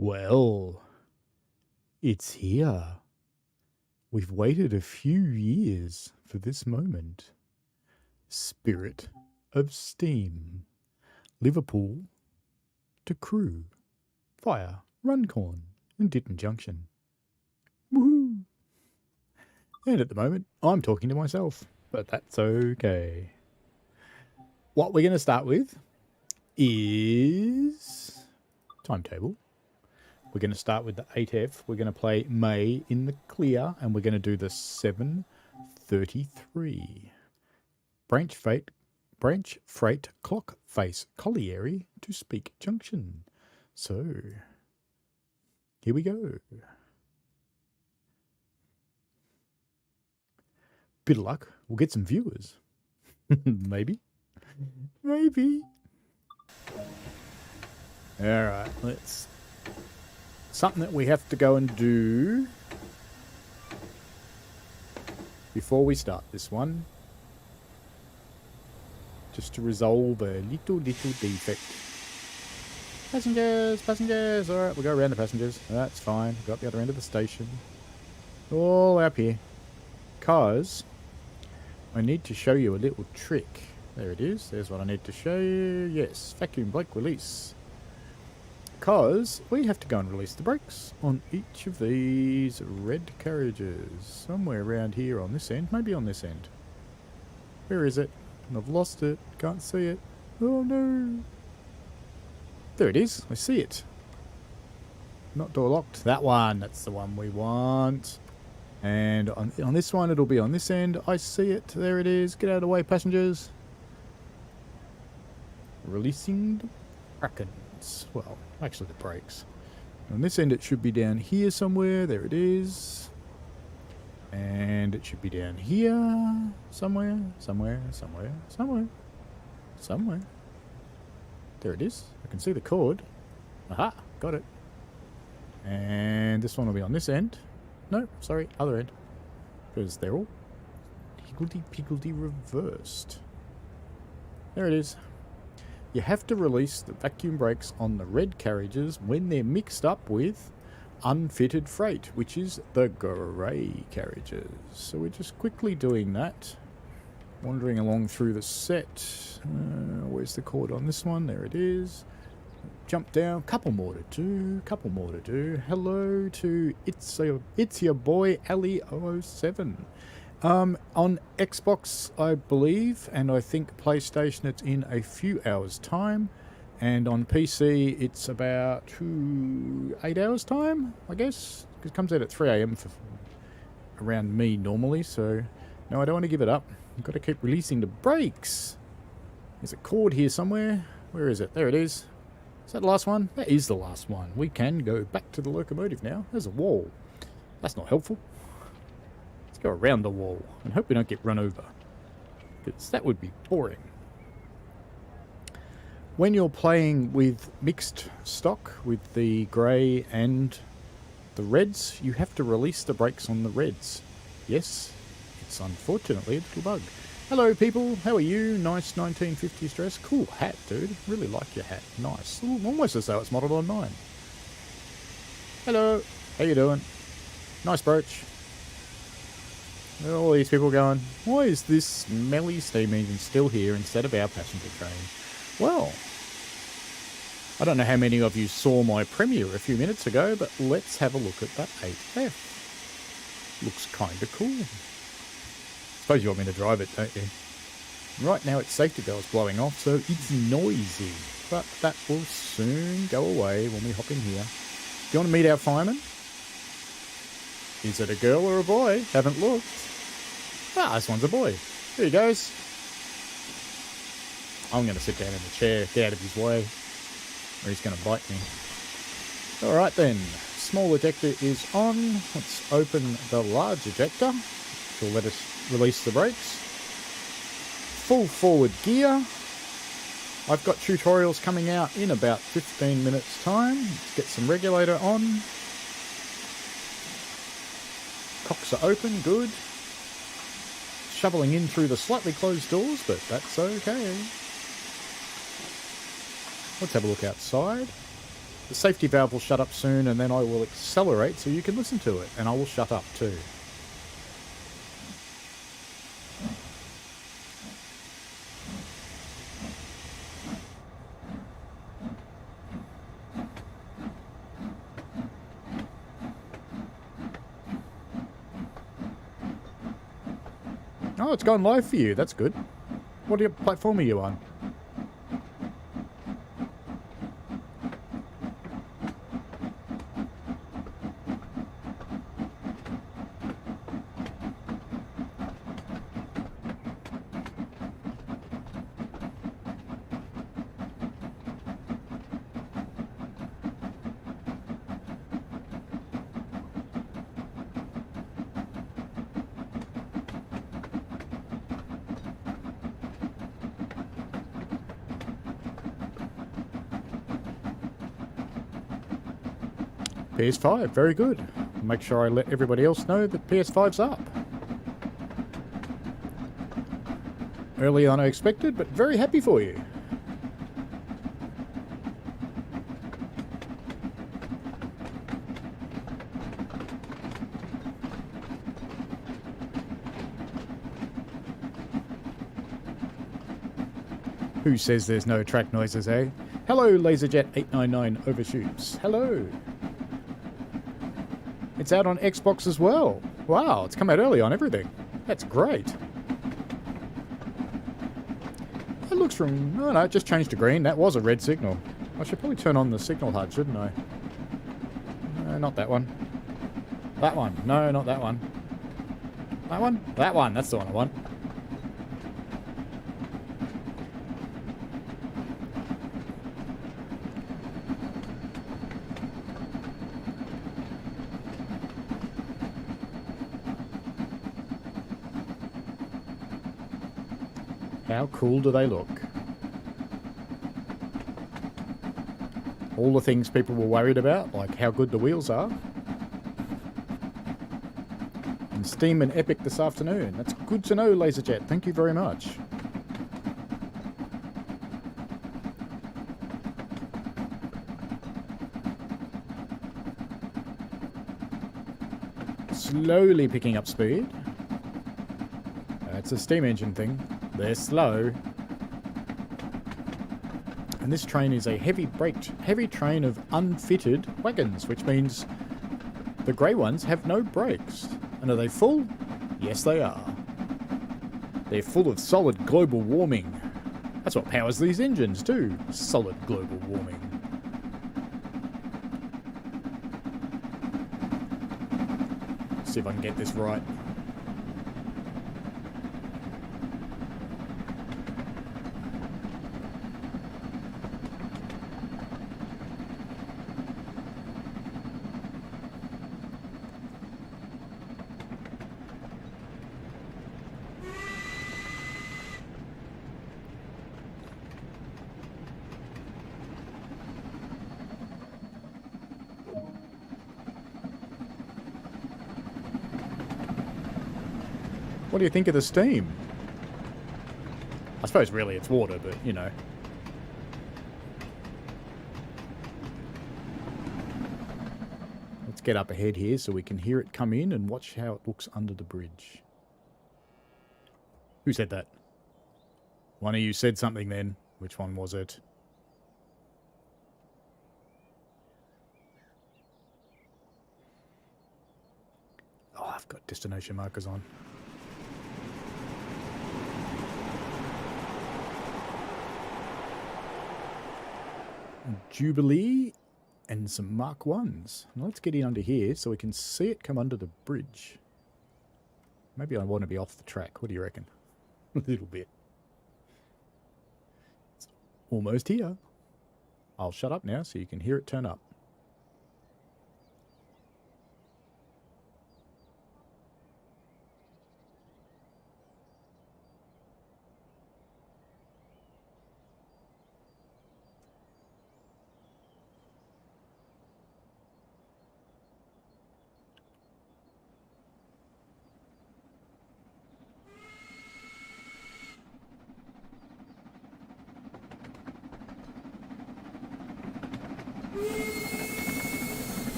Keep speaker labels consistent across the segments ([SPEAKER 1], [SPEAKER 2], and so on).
[SPEAKER 1] Well, it's here. We've waited a few years for this moment. Spirit of Steam. Liverpool to Crewe, via Runcorn and Ditton Junction. Woohoo! And at the moment, I'm talking to myself, but that's okay. What we're going to start with is timetable. We're going to start with the 8F. We're going to play May in the clear, and we're going to do the 7:33. Branch freight clock face colliery to Speak Junction. So, here we go. Bit of luck, we'll get some viewers. Maybe. Maybe. Alright, let's... Something that we have to go and do before we start this one. Just to resolve a little defect. Passengers. Alright, we'll go around the passengers. That's fine. Go up the other end of the station. All up here. Because I need to show you a little trick. There it is. There's what I need to show you. Yes, vacuum brake release. Because we have to go and release the brakes on each of these red carriages. Somewhere around here on this end. Maybe on this end. Where is it? I've lost it. Can't see it. Oh no. There it is. I see it. Not door locked. That one. That's the one we want. And on this one, it'll be on this end. I see it. There it is. Get out of the way, passengers. Releasing the Krakens. Well, actually the brakes. On this end, it should be down here somewhere. There it is. And it should be down here. Somewhere. There it is. I can see the cord. Aha, got it. And this one will be on this end. No, sorry, other end. Because they're all higgledy-piggledy reversed. There it is. You have to release the vacuum brakes on the red carriages when they're mixed up with unfitted freight, which is the grey carriages. So we're just quickly doing that. Wandering along through the set. Where's the cord on this one? There it is. Jump down. Couple more to do. Hello to it's your boy Ali007. On Xbox, I believe, and I think PlayStation, it's in a few hours' time. And on PC, it's about 8 hours' time, I guess. It comes out at 3 AM for around me normally, so no, I don't want to give it up. I've got to keep releasing the brakes. There's a cord here somewhere. Where is it? There it is. Is that the last one? That is the last one. We can go back to the locomotive now. There's a wall. That's not helpful. Let's go around the wall and hope we don't get run over, because that would be boring. When you're playing with mixed stock, with the grey and the reds, you have to release the brakes on the reds. Yes, it's unfortunately a little bug. Hello people, how are you? Nice 1950s dress. Cool hat, dude. Really like your hat. Nice. Almost as though it's modelled on mine. Hello, how you doing? Nice brooch. All these people going, why is this smelly steam engine still here instead of our passenger train? Well, I don't know how many of you saw my premiere a few minutes ago, but let's have a look at that 8F. Looks kind of cool. Suppose you want me to drive it, don't you? Right now its safety belt's blowing off, so it's noisy. But that will soon go away when we hop in here. Do you want to meet our fireman? Is it a girl or a boy? Haven't looked. Ah, this one's a boy. Here he goes. I'm going to sit down in the chair, get out of his way, or he's going to bite me. Alright then, small ejector is on. Let's open the large ejector, which will let us release the brakes. Full forward gear. I've got tutorials coming out in about 15 minutes time. Let's get some regulator on. Cocks are open, good. Shoveling in through the slightly closed doors, but that's okay. Let's have a look outside. The safety valve will shut up soon, and then I will accelerate so you can listen to it, and I will shut up too. Oh, it's gone live for you. That's good. What platform are you on? PS5, very good. Make sure I let everybody else know that PS5's up. Earlier than I expected, but very happy for you. Who says there's no track noises, eh? Hello, LaserJet899 Overshoots. Hello. It's out on Xbox as well. Wow, it's come out early on everything. That's great. That looks from... Oh no, it just changed to green. That was a red signal. I should probably turn on the signal HUD, shouldn't I? No, not that one. That one. No, not that one. That one? That one. That's the one I want. How cool do they look? All the things people were worried about, like how good the wheels are. And Steam and Epic this afternoon. That's good to know, LaserJet. Thank you very much. Slowly picking up speed. It's a steam engine thing. They're slow. And this train is a heavy train of unfitted wagons, which means the grey ones have no brakes. And are they full? Yes, they are. They're full of solid global warming. That's what powers these engines too. Solid global warming. See if I can get this right. What do you think of the steam? I suppose really it's water, but you know. Let's get up ahead here so we can hear it come in and watch how it looks under the bridge. Who said that? One of you said something then. Which one was it? Oh, I've got destination markers on. Jubilee and some Mark 1s. Now let's get in under here so we can see it come under the bridge. Maybe I want to be off the track. What do you reckon? A little bit. It's almost here. I'll shut up now so you can hear it turn up.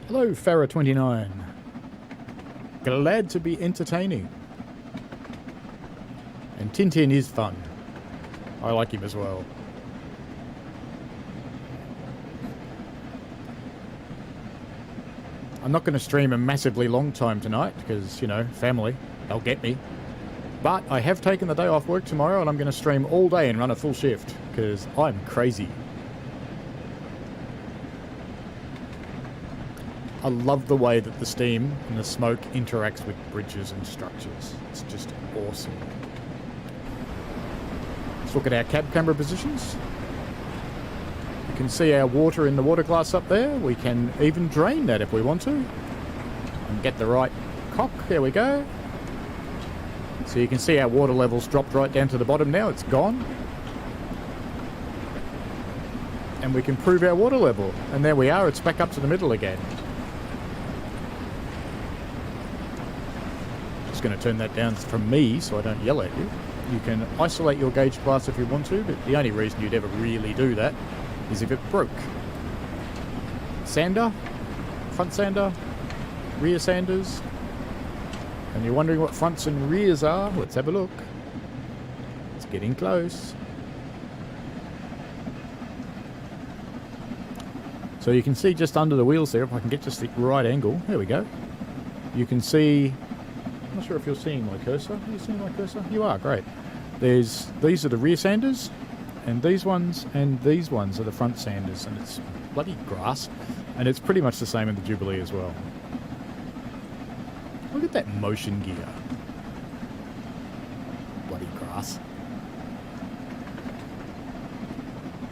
[SPEAKER 1] Hello, Farah29. Glad to be entertaining. And Tintin is fun. I like him as well. I'm not going to stream a massively long time tonight because, you know, family, they'll get me. But I have taken the day off work tomorrow and I'm going to stream all day and run a full shift because I'm crazy. I love the way that the steam and the smoke interacts with bridges and structures. It's just awesome. Let's look at our cab camera positions. You can see our water in the water glass up there. We can even drain that if we want to. And get the right cock. There we go. So you can see our water levels dropped right down to the bottom now. It's gone. And we can prove our water level. And there we are. It's back up to the middle again. Just going to turn that down from me so I don't yell at you. You can isolate your gauge glass if you want to, but the only reason you'd ever really do that is if it broke. Sander, front sander, rear sanders. And you're wondering what fronts and rears are? Let's have a look. It's getting close. So you can see just under the wheels there, if I can get just the right angle. There we go. You can see... I'm not sure if you're seeing my cursor. Are you seeing my cursor? You are, great. These are the rear sanders, and these ones are the front sanders, and it's bloody grass, and it's pretty much the same in the Jubilee as well. Look at that motion gear. Bloody grass.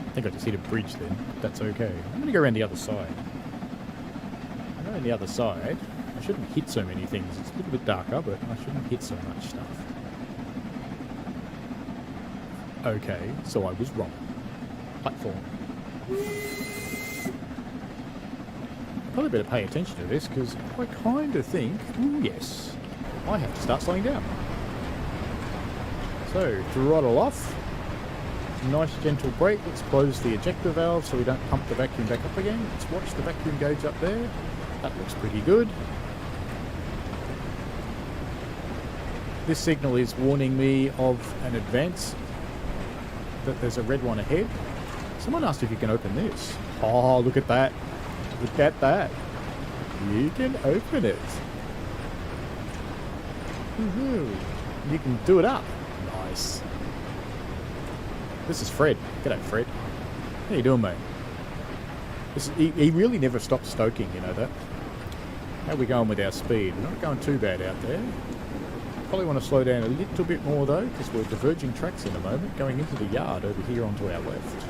[SPEAKER 1] I think I just hit a bridge then. That's okay. I'm going to go around the other side. Around the other side. I shouldn't hit so many things. It's a little bit darker, but I shouldn't hit so much stuff. Okay, so I was wrong. Platform. Probably better pay attention to this, because I kind of think... Ooh, yes. I have to start slowing down. So, throttle off. Nice gentle brake. Let's close the ejector valve so we don't pump the vacuum back up again. Let's watch the vacuum gauge up there. That looks pretty good. This signal is warning me of an advance, that there's a red one ahead. Someone asked if you can open this. Oh, look at that. Look at that. You can open it. Woohoo. You can do it up. Nice. This is Fred. G'day, Fred. How you doing, mate? He really never stops stoking, you know that? How are we going with our speed? We're not going too bad out there. Probably want to slow down a little bit more though, because we're diverging tracks in a moment, going into the yard over here onto our left.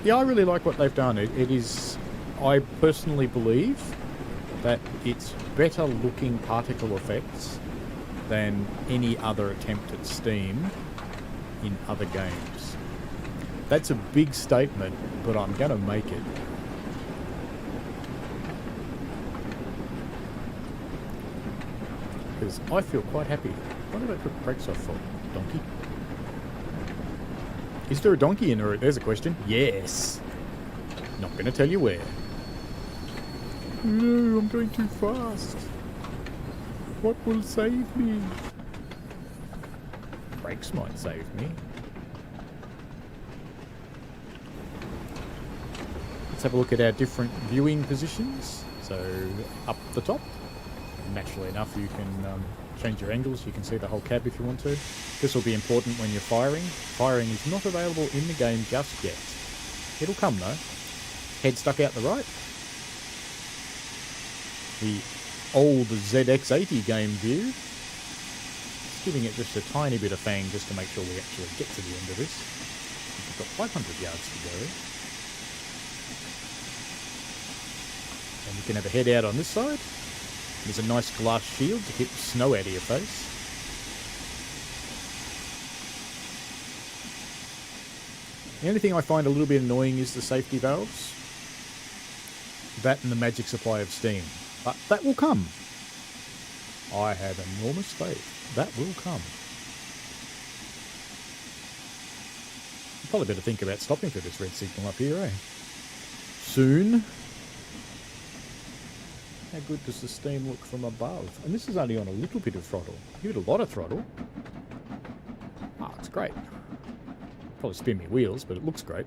[SPEAKER 1] Yeah, I really like what they've done. It is, I personally believe that it's better looking particle effects than any other attempt at Steam in other games. That's a big statement, but I'm going to make it. Because I feel quite happy. What did I put brakes off for? Donkey? Is there a donkey in the route? There's a question. Yes. Not going to tell you where. No, I'm going too fast. What will save me? Brakes might save me. Let's have a look at our different viewing positions. So, up the top. Naturally enough, you can change your angles. You can see the whole cab if you want to. This will be important when you're firing. Firing is not available in the game just yet. It'll come though. Head stuck out the right. The old ZX80 game view. Just giving it just a tiny bit of fang just to make sure we actually get to the end of this. We've got 500 yards to go. And you can have a head out on this side. There's a nice glass shield to keep the snow out of your face. The only thing I find a little bit annoying is the safety valves. That and the magic supply of steam. But that will come. I have enormous faith. That will come. Probably better think about stopping for this red signal up here, eh? Soon. How good does the steam look from above? And this is only on a little bit of throttle. Give it a lot of throttle. Ah, it's great. Probably spin me wheels, but it looks great.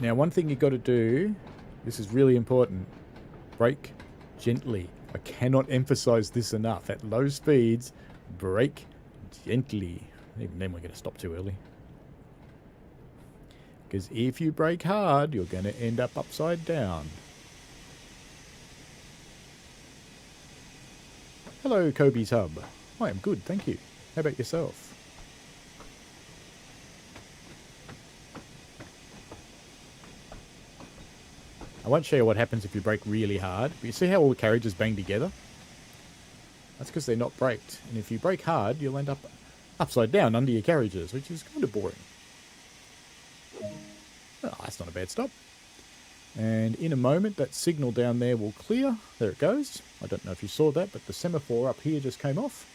[SPEAKER 1] Now, one thing you've got to do, this is really important, brake gently. I cannot emphasize this enough. At low speeds, brake gently. Even then we're going to stop too early. Because if you brake hard, you're going to end up upside down. Hello, Kobe's Hub. I am good, thank you. How about yourself? I won't show you what happens if you brake really hard, but you see how all the carriages bang together? That's because they're not braked. And if you brake hard, you'll end up upside down under your carriages, which is kind of boring. Oh, that's not a bad stop. And in a moment, that signal down there will clear. There it goes. I don't know if you saw that, but the semaphore up here just came off.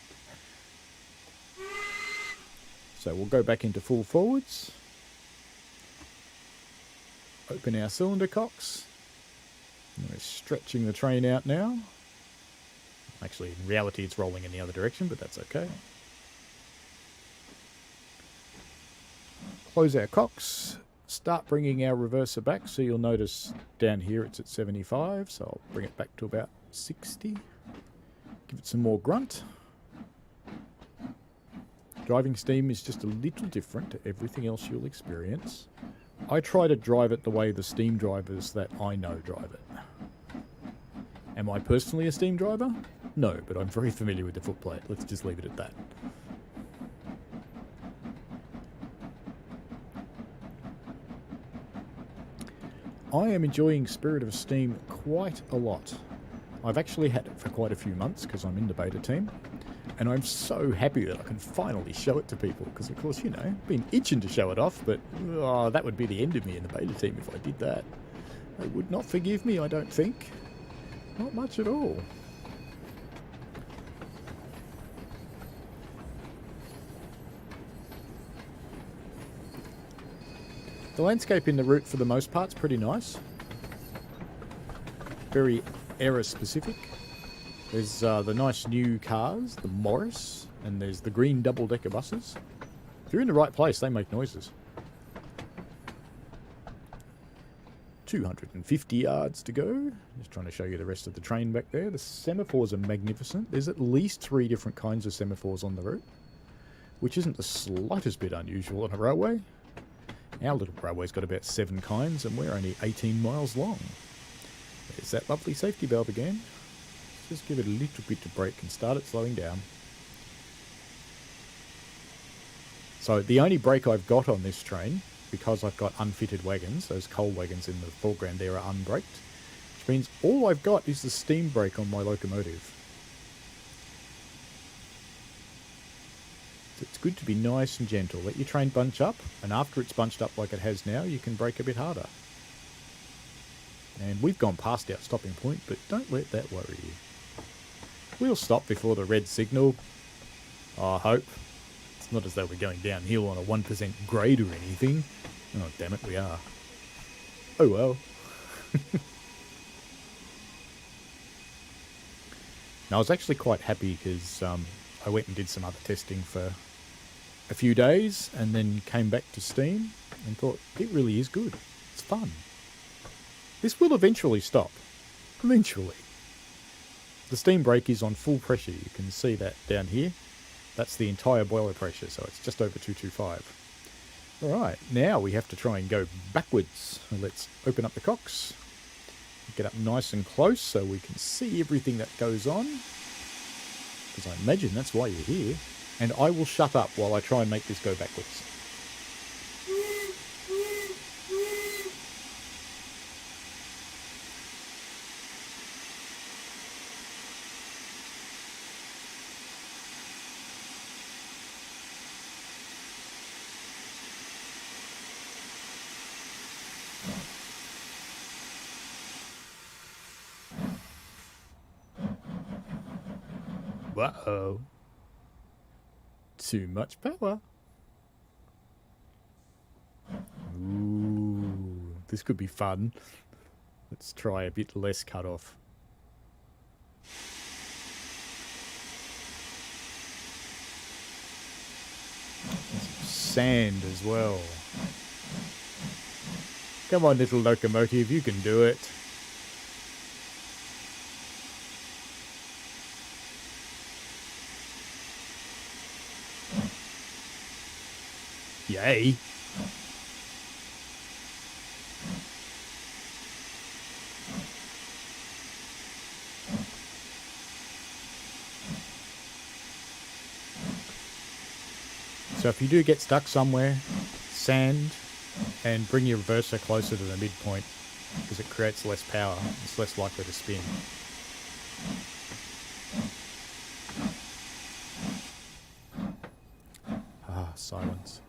[SPEAKER 1] So we'll go back into full forwards. Open our cylinder cocks. And we're stretching the train out now. Actually, in reality, it's rolling in the other direction, but that's okay. Close our cocks. Start bringing our reverser back. So you'll notice down here it's at 75. So I'll bring it back to about 60. Give it some more grunt. Driving steam is just a little different to everything else you'll experience. I try to drive it the way the steam drivers that I know drive it. Am I personally a steam driver? No, but I'm very familiar with the footplate. Let's just leave it at that. I am enjoying Spirit of Steam quite a lot. I've actually had it for quite a few months because I'm in the beta team. And I'm so happy that I can finally show it to people. Because, of course, you know, I've been itching to show it off. But that would be the end of me in the beta team if I did that. They would not forgive me, I don't think. Not much at all. The landscape in the route, for the most part, is pretty nice. Very era-specific. There's the nice new cars, the Morris, and there's the green double-decker buses. If you're in the right place, they make noises. 250 yards to go. Just trying to show you the rest of the train back there. The semaphores are magnificent. There's at least 3 different kinds of semaphores on the route, which isn't the slightest bit unusual on a railway. Our little railway's got about 7 kinds, and we're only 18 miles long. There's that lovely safety valve again. Just give it a little bit of brake and start it slowing down. So the only brake I've got on this train, because I've got unfitted wagons, those coal wagons in the foreground there are unbraked, which means all I've got is the steam brake on my locomotive. So it's good to be nice and gentle. Let your train bunch up, and after it's bunched up like it has now, you can brake a bit harder. And we've gone past our stopping point, but don't let that worry you. We'll stop before the red signal. I hope. It's not as though we're going downhill on a 1% grade or anything. Oh, damn it, we are. Oh well. Now, I was actually quite happy because I went and did some other testing for a few days and then came back to Steam and thought, it really is good. It's fun. This will eventually stop. Eventually. The steam brake is on full pressure. You can see that down here. That's the entire boiler pressure, so it's just over 225. Alright, now we have to try and go backwards. Let's open up the cocks. Get up nice and close so we can see everything that goes on. Because I imagine that's why you're here. And I will shut up while I try and make this go backwards. Uh-oh. Too much power. Ooh, this could be fun. Let's try a bit less cutoff. Sand as well. Come on, little locomotive, you can do it. Yay. So if you do get stuck somewhere, sand and bring your reverser closer to the midpoint because it creates less power. It's less likely to spin. Ah, silence.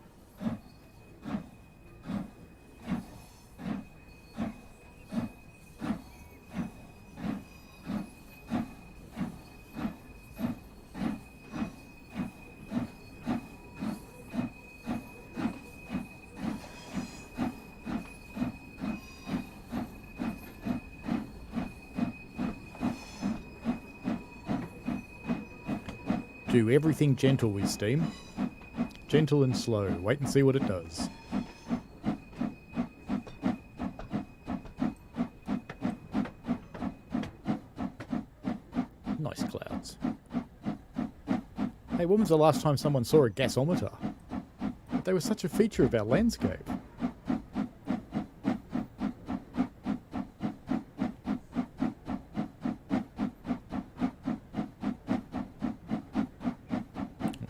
[SPEAKER 1] Do everything gentle with steam. Gentle and slow. Wait and see what it does. Nice clouds. Hey, when was the last time someone saw a gasometer? They were such a feature of our landscape.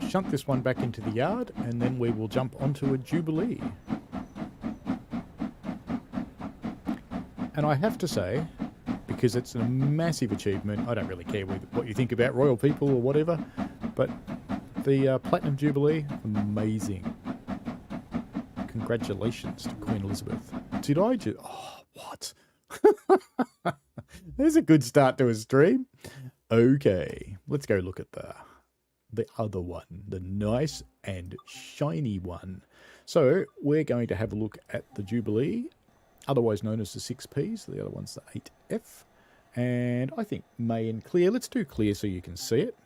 [SPEAKER 1] Shunt this one back into the yard and then we will jump onto a Jubilee. And I have to say, because it's a massive achievement, I don't really care what you think about royal people or whatever, but the Platinum Jubilee, amazing. Congratulations to Queen Elizabeth. Did I just... Oh, what? There's a good start to a stream. Okay, let's go look at the other one, the nice and shiny one. So we're going to have a look at the Jubilee, otherwise known as the 6Ps. The other one's the 8F. And I think May and Clear. Let's do Clear so you can see it.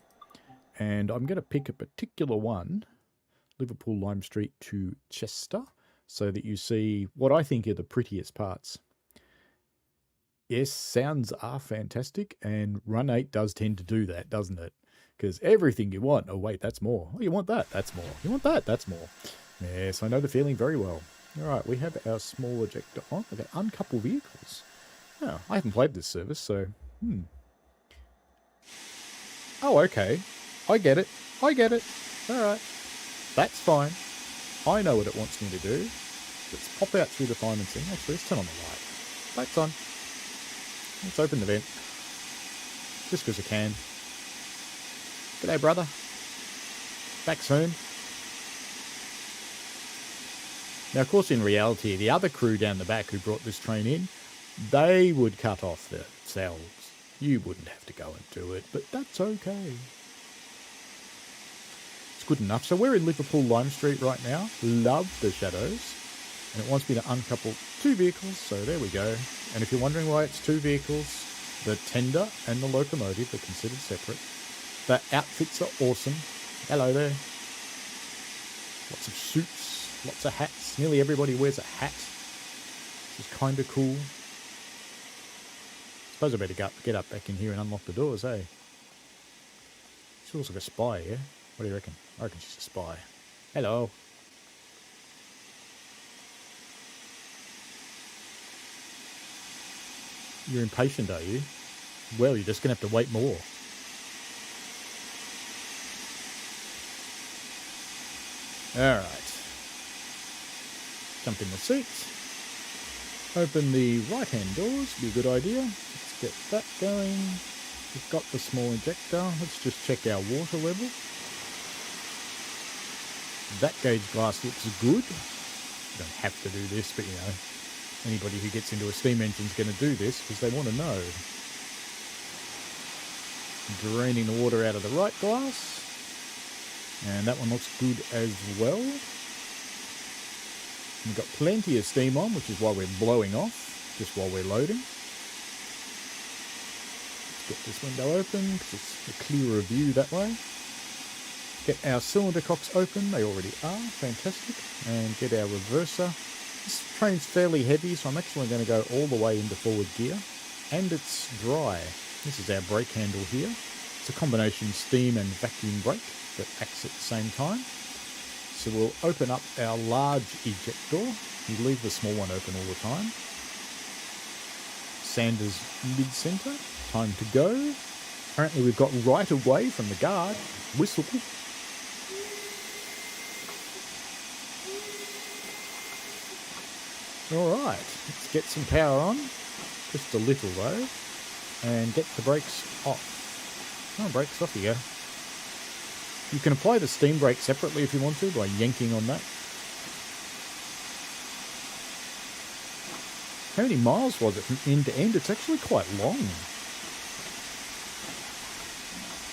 [SPEAKER 1] And I'm going to pick a particular one, Liverpool Lime Street to Chester, so that you see what I think are the prettiest parts. Yes, sounds are fantastic, and Run 8 does tend to do that, doesn't it? Because everything you want, oh wait, that's more. Oh, you want that, that's more. You want that, that's more. Yes, I know the feeling very well. All right, we have our small ejector on. Okay, uncouple vehicles. Oh, I haven't played this service, so, Oh, okay. I get it. I get it. All right. That's fine. I know what it wants me to do. Let's pop out through the financing. Actually, let's turn on the light. Light's on. Let's open the vent. Just because I can. G'day, brother. Back soon. Now, of course, in reality, the other crew down the back who brought this train in, they would cut off themselves. You wouldn't have to go and do it, but that's okay. It's good enough. So we're in Liverpool Lime Street right now. Love the shadows. And it wants me to uncouple two vehicles, so there we go. And if you're wondering why it's two vehicles, the tender and the locomotive are considered separate. The outfits are awesome. Hello there. Lots of suits, lots of hats. Nearly everybody wears a hat, which is kind of cool. Suppose I better get up back in here and unlock the doors, eh? She looks like a spy, yeah? What do you reckon? I reckon she's a spy. Hello. You're impatient, are you? Well, you're just going to have to wait more. Alright. Jump in the seats. Open the right-hand doors. Be a good idea. Let's get that going. We've got the small injector. Let's just check our water level. That gauge glass looks good. You don't have to do this, but you know, anybody who gets into a steam engine is going to do this because they want to know. Draining the water out of the right glass. And that one looks good as well. We've got plenty of steam on, which is why we're blowing off, just while we're loading. Let's get this window open, because it's a clearer view that way. Get our cylinder cocks open, they already are, fantastic. And get our reverser. This train's fairly heavy, so I'm actually going to go all the way into forward gear. And it's dry. This is our brake handle here. It's a combination steam and vacuum brake that acts at the same time. So we'll open up our large ejector. You leave the small one open all the time. Sanders mid-centre. Time to go. Apparently we've got right away from the guard. Whistle. Alright, let's get some power on. Just a little though. And get the brakes off. Oh, brakes off you go. You can apply the steam brake separately if you want to by yanking on that. How many miles was it from end to end? It's actually quite long.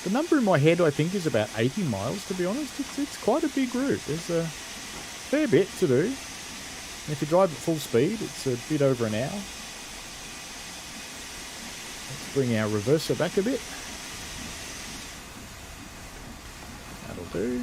[SPEAKER 1] The number in my head I think is about 80 miles to be honest. It's quite a big route. There's a fair bit to do. And if you drive at full speed it's a bit over an hour. Let's bring our reverser back a bit. That'll do.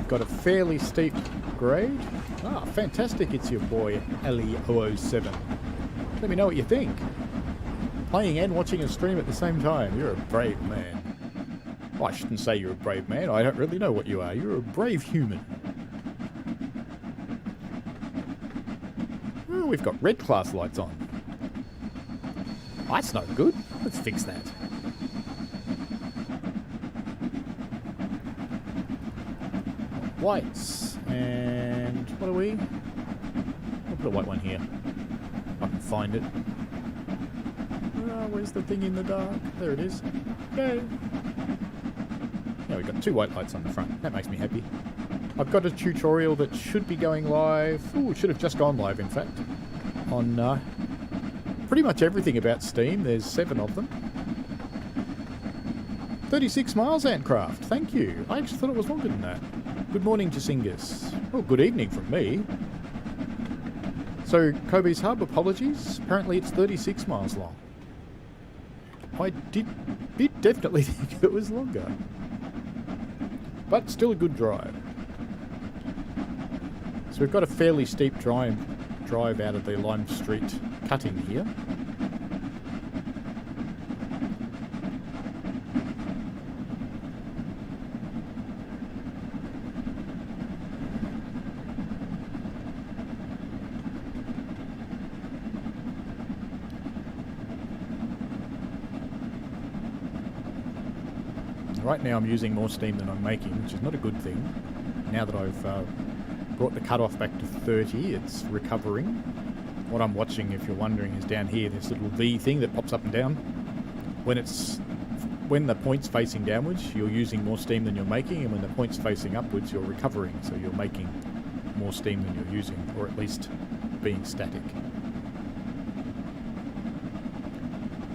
[SPEAKER 1] Got a fairly steep grade. Ah, fantastic. It's your boy, Ali007. Let me know what you think. Playing and watching a stream at the same time. You're a brave man. Well, I shouldn't say you're a brave man. I don't really know what you are. You're a brave human. Oh, we've got red class lights on. That's no good. Let's fix that. Whites. And what are we? I'll put a white one here. I can find it. Where's the thing in the dark? There it is. Yay! Yeah, we've got two white lights on the front. That makes me happy. I've got a tutorial that should be going live. Ooh, it should have just gone live, in fact. On pretty much everything about Steam. There's 7 of them. 36 miles, Antcraft. Thank you. I actually thought it was longer than that. Good morning, Jasingus. Oh, good evening from me. So, Kobe's Hub, apologies. Apparently it's 36 miles long. I did definitely think it was longer. But still a good drive. So we've got a fairly steep drive out of the Lime Street cutting here. Right now I'm using more steam than I'm making, which is not a good thing. Now that I've brought the cutoff back to 30, it's recovering. What I'm watching, if you're wondering, is down here, this little V thing that pops up and down. When the point's facing downwards, you're using more steam than you're making, and when the point's facing upwards, you're recovering, so you're making more steam than you're using, or at least being static.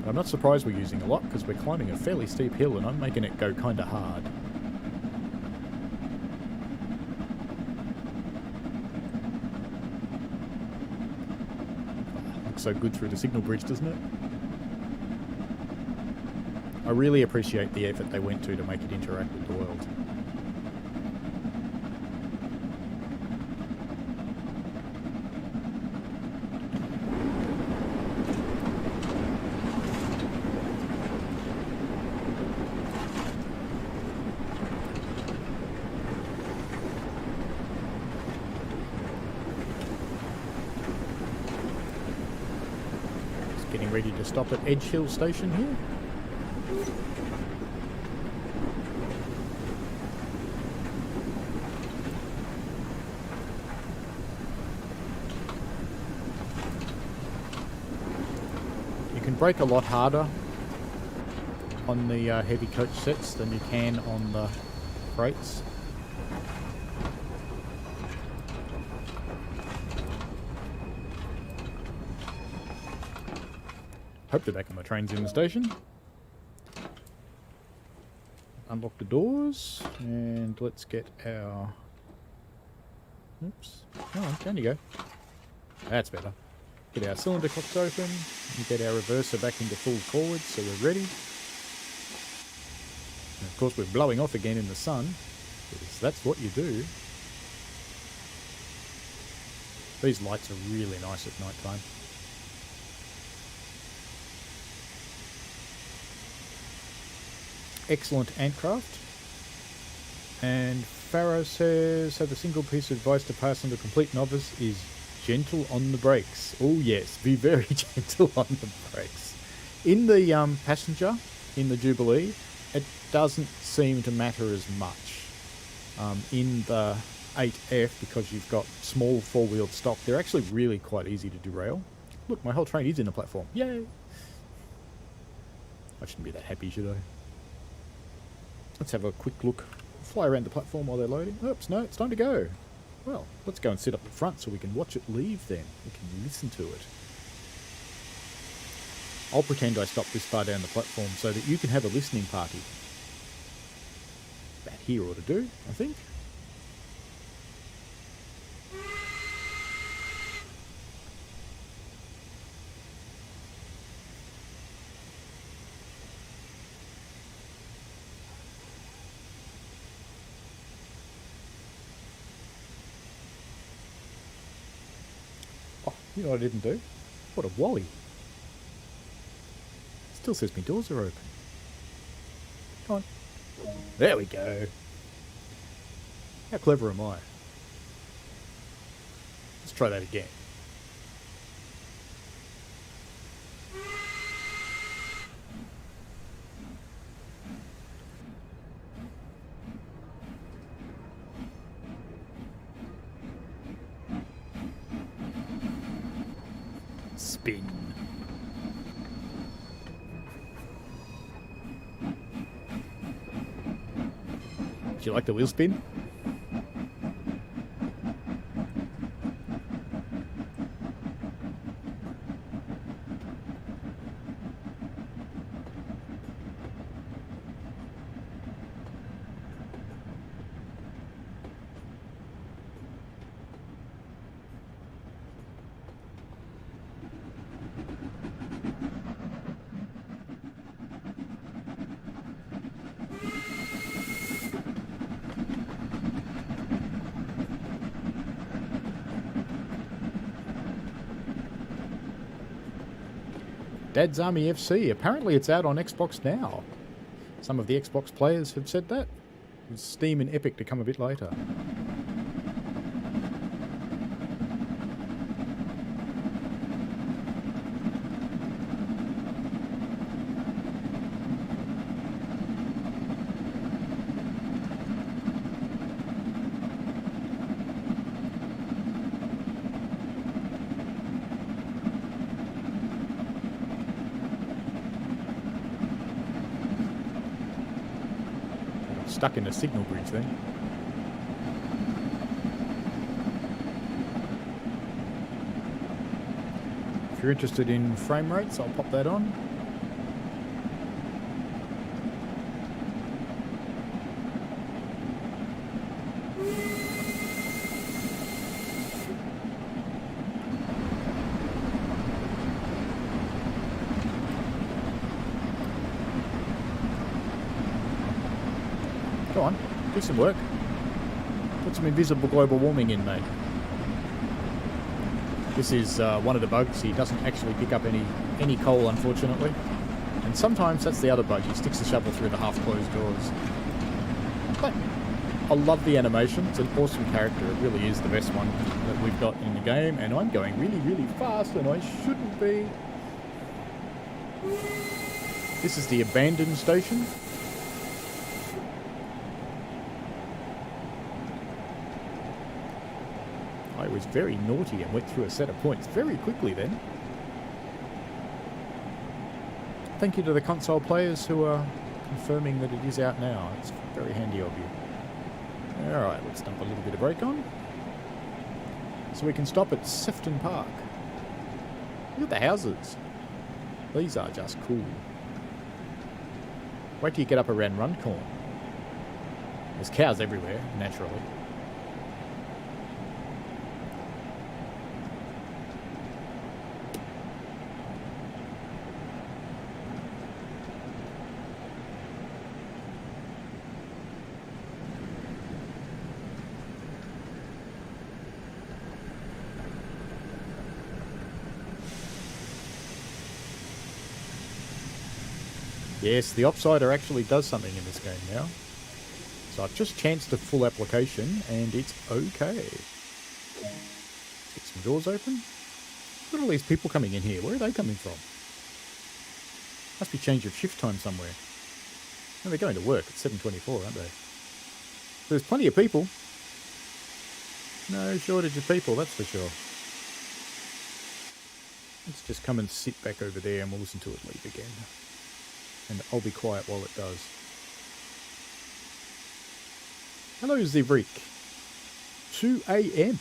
[SPEAKER 1] I'm not surprised we're using a lot because we're climbing a fairly steep hill and I'm making it go kind of hard. Looks so good through the signal bridge, doesn't it? I really appreciate the effort they went to make it interact with the world. Ready to stop at Edge Hill Station here. You can brake a lot harder on the heavy coach sets than you can on the freights. Hope the back of my train's in the station. Unlock the doors, and let's get our... Oops. Oh, down you go. That's better. Get our cylinder cocks open, and get our reverser back into full forward, so we're ready. And of course we're blowing off again in the sun, because that's what you do. These lights are really nice at night time. Excellent antcraft. And Farrow says, so the single piece of advice to pass on to complete novice is gentle on the brakes. Oh yes, be very gentle on the brakes. In the passenger, in the Jubilee, it doesn't seem to matter as much. In the 8F, because you've got small four-wheeled stock, they're actually really quite easy to derail. Look, my whole train is in the platform. Yay! I shouldn't be that happy, should I? Let's have a quick look. Fly around the platform while they're loading. Oops, no, it's time to go. Well, let's go and sit up the front so we can watch it leave then. We can listen to it. I'll pretend I stopped this far down the platform so that you can have a listening party. That here ought to do, I think. You know what I didn't do? What a wally. Still says my doors are open. Come on. There we go. How clever am I? Let's try that again. Spin. Do you like the wheel spin? Dad's Army FC. Apparently it's out on Xbox now. Some of the Xbox players have said that. With Steam and Epic to come a bit later. Stuck in a signal bridge then. If you're interested in frame rates, I'll pop that on. Go on, do some work. Put some invisible global warming in, mate. This is one of the bugs. He doesn't actually pick up any coal, unfortunately. And sometimes that's the other bug. He sticks the shovel through the half-closed doors. But I love the animation. It's an awesome character. It really is the best one that we've got in the game. And I'm going really, really fast, and I shouldn't be. This is the abandoned station. I was very naughty and went through a set of points very quickly then. thank you to the console players who are confirming that it is out now. It's very handy of you. Alright, let's dump a little bit of brake on. So we can stop at Sefton Park. Look at the houses. These are just cool. Wait till you get up around Runcorn. There's cows everywhere, naturally. Yes, the Opsider actually does something in this game now. So I've just chanced a full application and it's okay. Get some doors open. Look at all these people coming in here. Where are they coming from? Must be change of shift time somewhere. No, they're going to work at 7:24, aren't they? There's plenty of people. No shortage of people, that's for sure. Let's just come and sit back over there and we'll listen to it leave again. And I'll be quiet while it does. Hello, Zivrik. 2 a.m.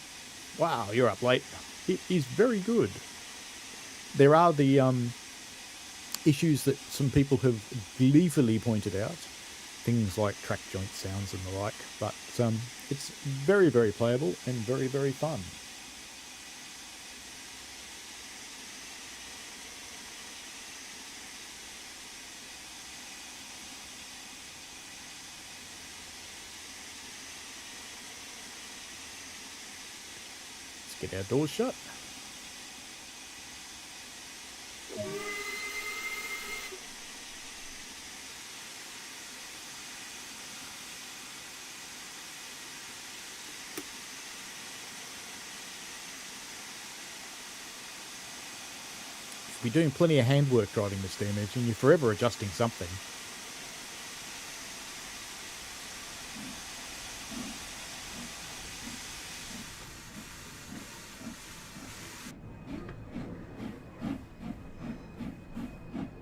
[SPEAKER 1] Wow, you're up late. It is very good. There are the issues that some people have gleefully pointed out. Things like track joint sounds and the like. But it's very, very playable and very, very fun. Get our doors shut. You'll be doing plenty of handwork driving the steam engine. You're forever adjusting something.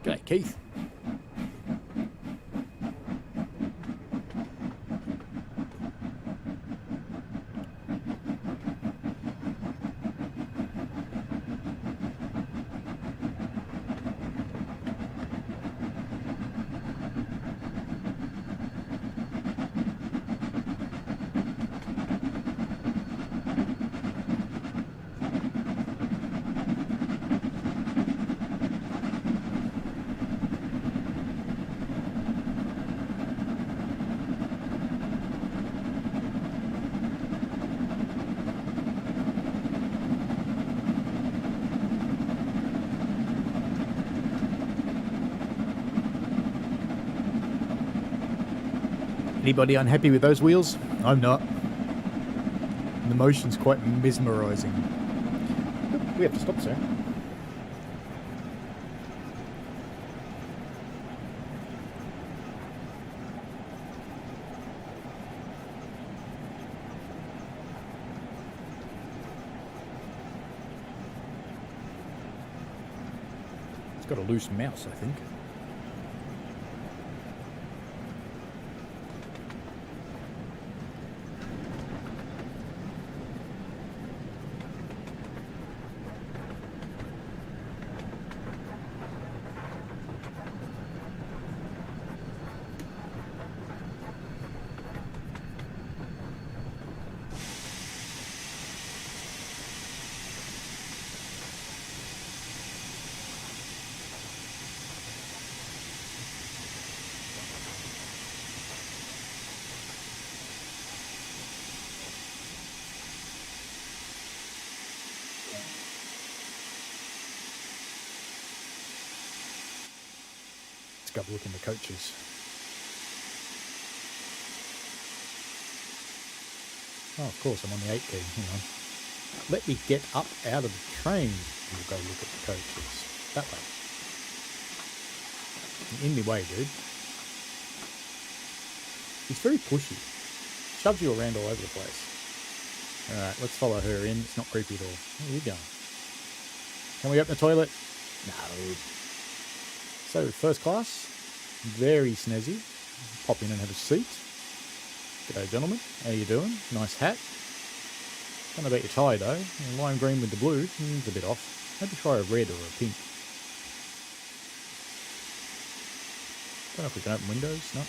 [SPEAKER 1] G'day, Keith. Anybody unhappy with those wheels? I'm not. The motion's quite mesmerising. We have to stop soon. It's got a loose mouse, I think. Let's go have a look in the coaches. Oh, of course, I'm on the 8 key. Hang on. Let me get up out of the train and we'll go look at the coaches. That way. In my way, dude. He's very pushy. Shoves you around all over the place. Alright, let's follow her in. It's not creepy at all. Where are you going? Can we open the toilet? No. So first class, very snazzy. Pop in and have a seat. G'day gentlemen, how you doing? Nice hat. Don't know about your tie though. Lime green with the blue, it's a bit off. Maybe try a red or a pink. Don't know if we can open windows, no.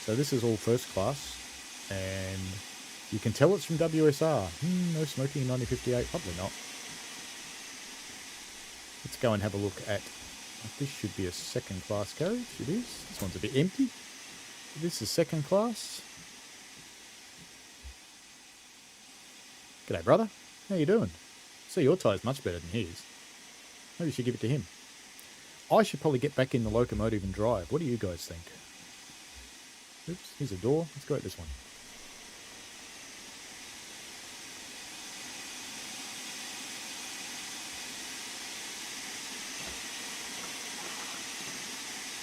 [SPEAKER 1] So this is all first class, and you can tell it's from WSR. No smoking in 1958, probably not. Let's go and have a look at, this should be a second class carriage, it is. This one's a bit empty. This is second class. G'day brother, how you doing? See, your tie's much better than his. Maybe you should give it to him. I should probably get back in the locomotive and drive. What do you guys think? Oops, here's a door. Let's go at this one.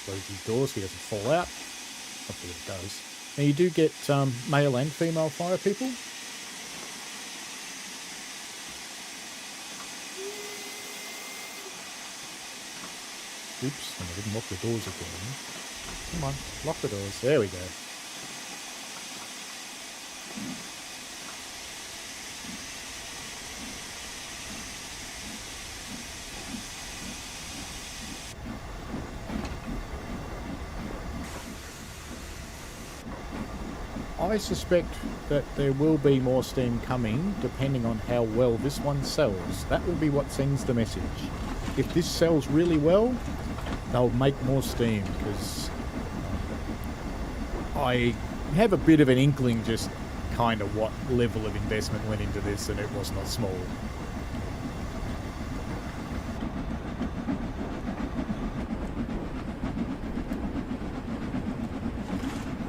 [SPEAKER 1] Close these doors so he doesn't fall out. Hopefully it does. Now you do get male and female fire people. Oops, and I didn't lock the doors again. Come on, lock the doors. There we go. I suspect that there will be more steam coming depending on how well this one sells. That will be what sends the message. If this sells really well, they'll make more steam, because I have a bit of an inkling just kind of what level of investment went into this, and it was not small.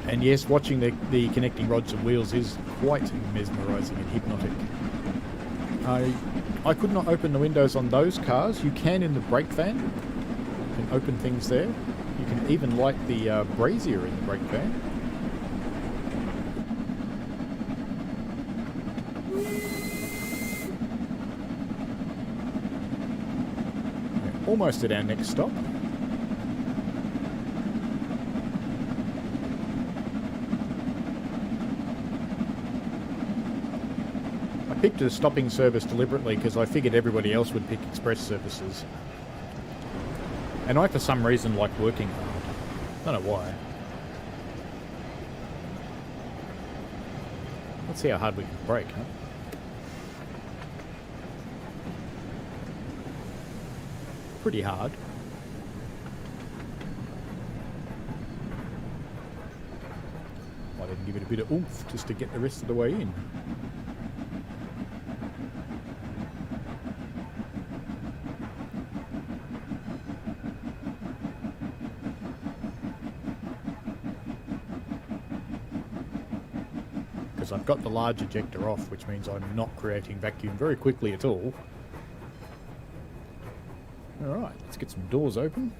[SPEAKER 1] And yes, watching the connecting rods and wheels is quite mesmerising and hypnotic. I could not open the windows on those cars. You can in the brake van. You can open things there. You can even light the brazier in the brake van. We're almost at our next stop. I picked a stopping service deliberately because I figured everybody else would pick express services. And I, for some reason, like working hard. I don't know why. Let's see how hard we can brake, huh? Pretty hard. I didn't give it a bit of oomph just to get the rest of the way in. I've got the large ejector off, which means I'm not creating vacuum very quickly at all. Alright, let's get some doors open.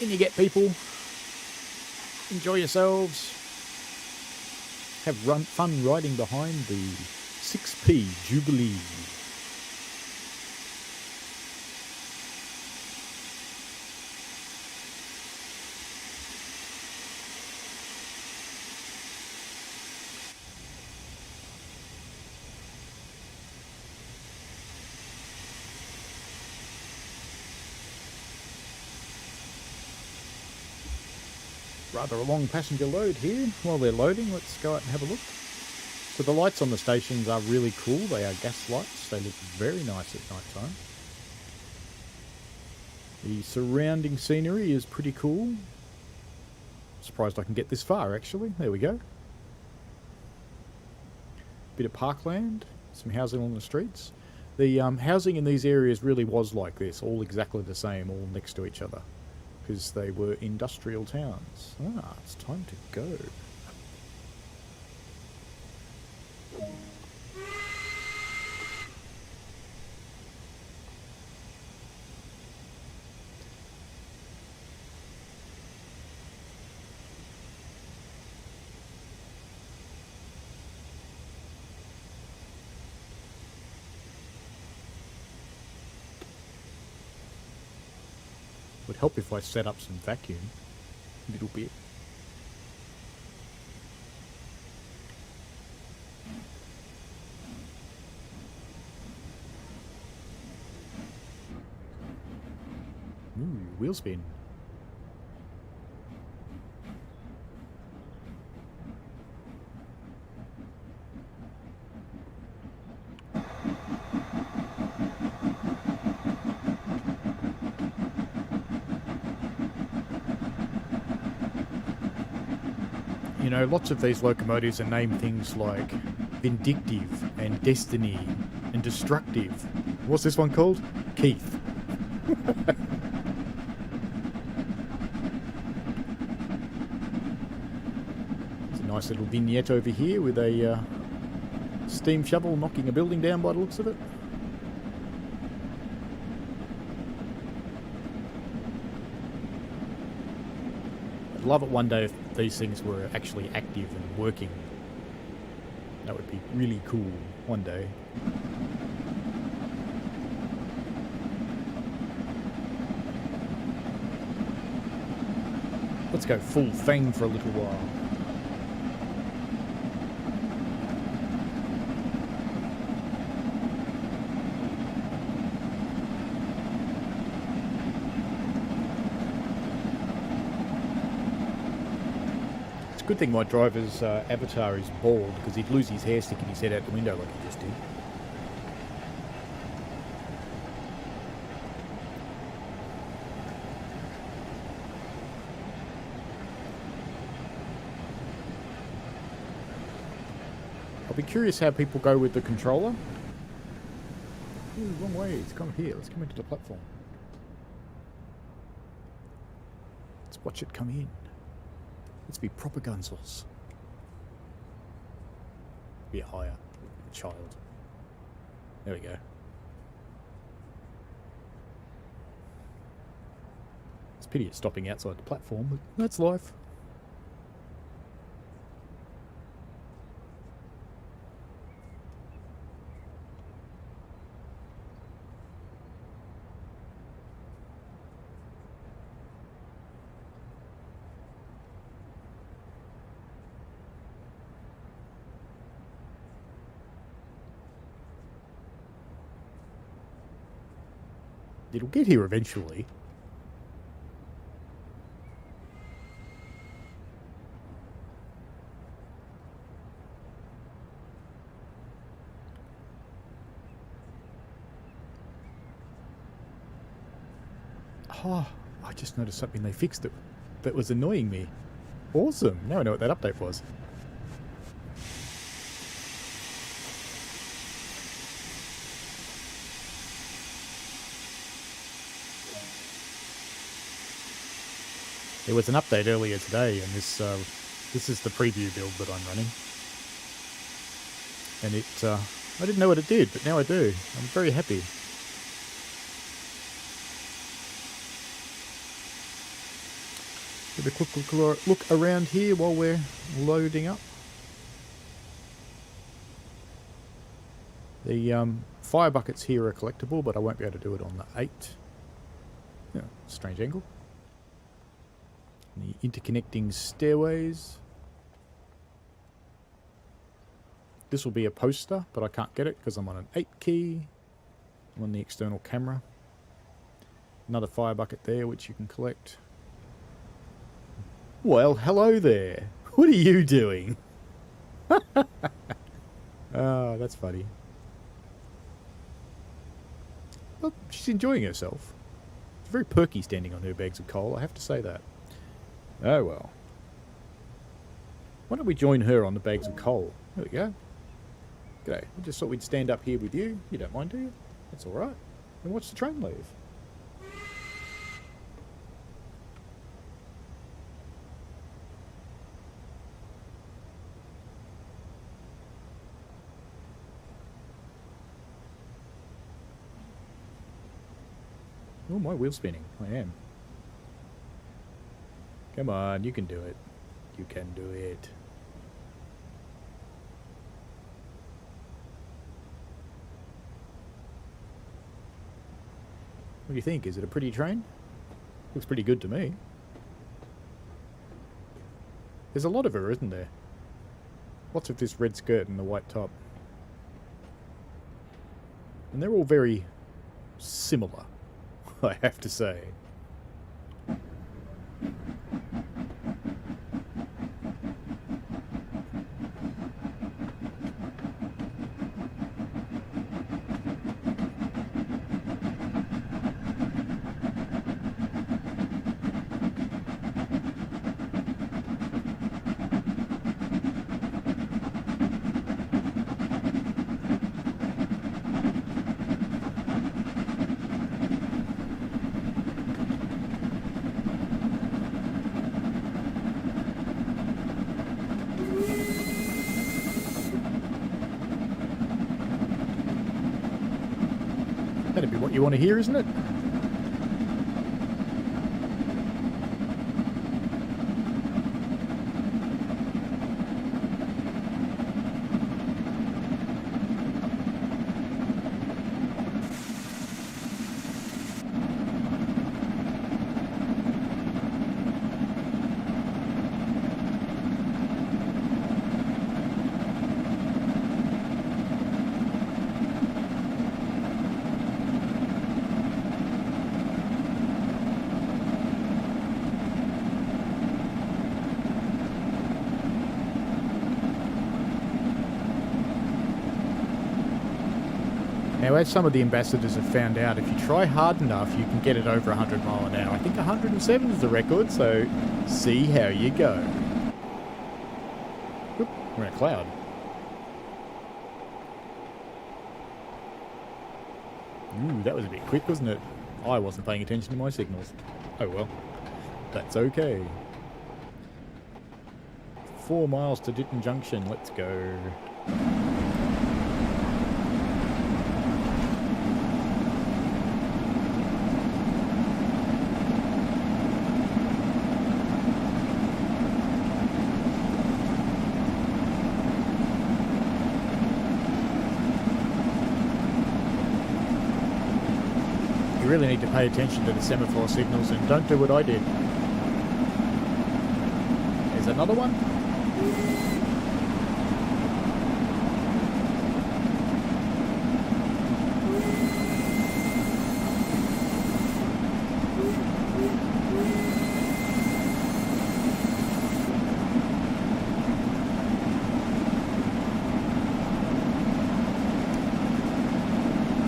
[SPEAKER 1] In you get, people. Enjoy yourselves. Have fun riding behind the 6P Jubilee. Rather a long passenger load here. While they're loading, let's go out and have a look. So the lights on the stations are really cool. They are gas lights. They look very nice at night time. The surrounding scenery is pretty cool. Surprised I can get this far, actually. There we go. Bit of parkland, some housing along the streets. The housing in these areas really was like this, all exactly the same, all next to each other, because they were industrial towns. Ah, it's time to go. help if I set up some vacuum a little bit. Ooh, wheel spin. You know, lots of these locomotives are named things like Vindictive and Destiny and Destructive. What's this one called? Keith. There's a nice little vignette over here with a steam shovel knocking a building down by the looks of it. I'd love it one day if these things were actually active and working. That would be really cool one day. Let's go full thing for a little while. Good thing my driver's avatar is bald, because he'd lose his hair sticking his head out the window like he just did. I'll be curious how people go with the controller. Ooh, wrong way, it's come here. Let's come into the platform. Let's watch it come in. Let's be proper gunzels. Be higher. A child. There we go. It's a pity it's stopping outside the platform, but that's life. It'll get here eventually. Oh, I just noticed something they fixed that was annoying me. Awesome. Now I know what that update was. There was an update earlier today, and this is the preview build that I'm running. And I didn't know what it did, but now I do. I'm very happy. Give a quick look around here while we're loading up. The fire buckets here are collectible, but I won't be able to do it on the 8. Yeah, strange angle. The interconnecting stairways. This will be a poster, but I can't get it because I'm on an 8 key. I'm on the external camera. Another fire bucket there, which you can collect. Well, hello there. What are you doing? Oh, that's funny. Well, she's enjoying herself. It's very perky standing on her bags of coal, I have to say that. Oh well. Why don't we join her on the bags of coal? There we go. G'day. I just thought we'd stand up here with you. You don't mind, do you? That's alright. And watch the train leave. Oh, my wheel's spinning. I am. Come on, you can do it. You can do it. What do you think? Is it a pretty train? Looks pretty good to me. There's a lot of her, isn't there? Lots of this red skirt and the white top. And they're all very similar, I have to say. That'd be what you want to hear, isn't it? Now, as some of the ambassadors have found out, if you try hard enough, you can get it over 100 mile an hour. I think 107 is the record, so see how you go. Oop, we're in a cloud. Ooh, that was a bit quick, wasn't it? I wasn't paying attention to my signals. Oh well, that's okay. 4 miles to Ditton Junction, let's go. You really need to pay attention to the semaphore signals and don't do what I did. There's another one.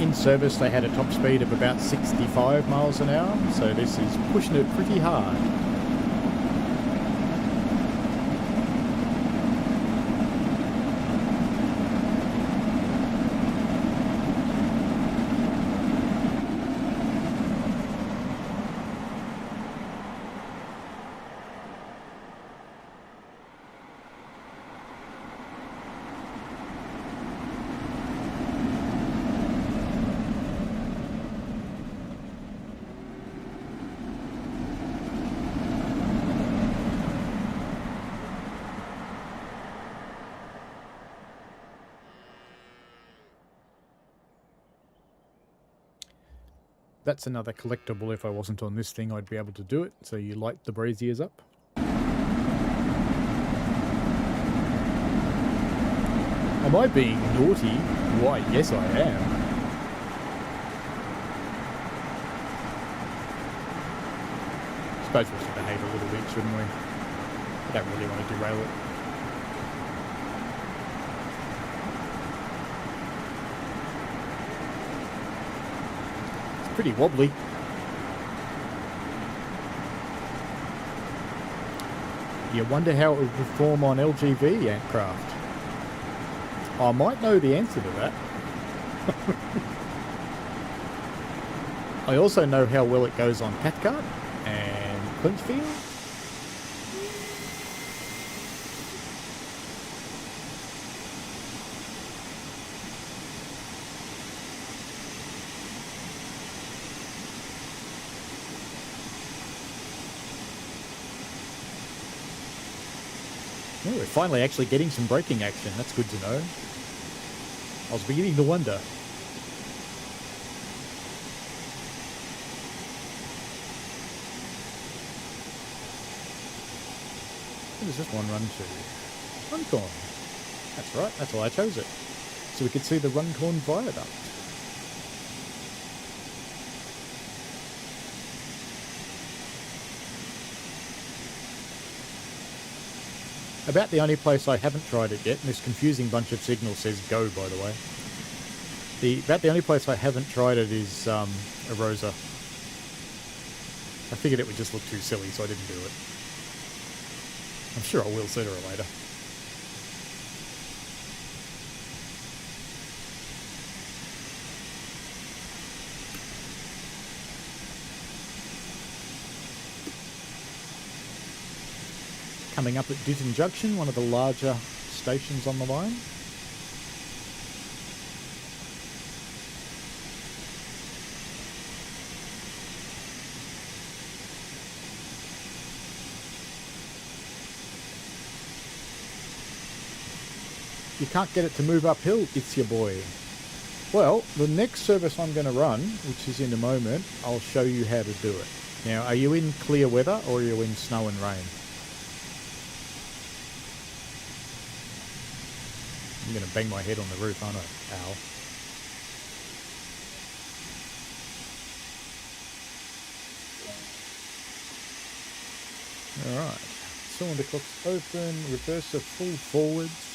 [SPEAKER 1] In service they had a top speed of about 65 miles an hour, so this is pushing it pretty hard. That's another collectible. If I wasn't on this thing, I'd be able to do it. So you light the braziers up. Am I being naughty? Why, yes I am. Suppose we should behave a little bit, shouldn't we? I don't really want to derail it. Pretty wobbly. You wonder how it would perform on LGV aircraft. I might know the answer to that. I also know how well it goes on Cathcart and Clinchfield. Oh, we're finally actually getting some braking action. That's good to know. I was beginning to wonder. Where does this one run to? Runcorn. That's right, that's why I chose it. So we could see the Runcorn Viaduct. About the only place I haven't tried it yet, and this confusing bunch of signals says go, by the way. About the only place I haven't tried it is Arosa. I figured it would just look too silly, so I didn't do it. I'm sure I will sooner or later. Coming up at Ditton Junction, one of the larger stations on the line. You can't get it to move uphill, it's your boy. Well, the next service I'm going to run, which is in a moment, I'll show you how to do it. Now, are you in clear weather or are you in snow and rain? I'm going to bang my head on the roof, aren't I? Ow. Alright. Cylinder clock's open. Reverser full forwards.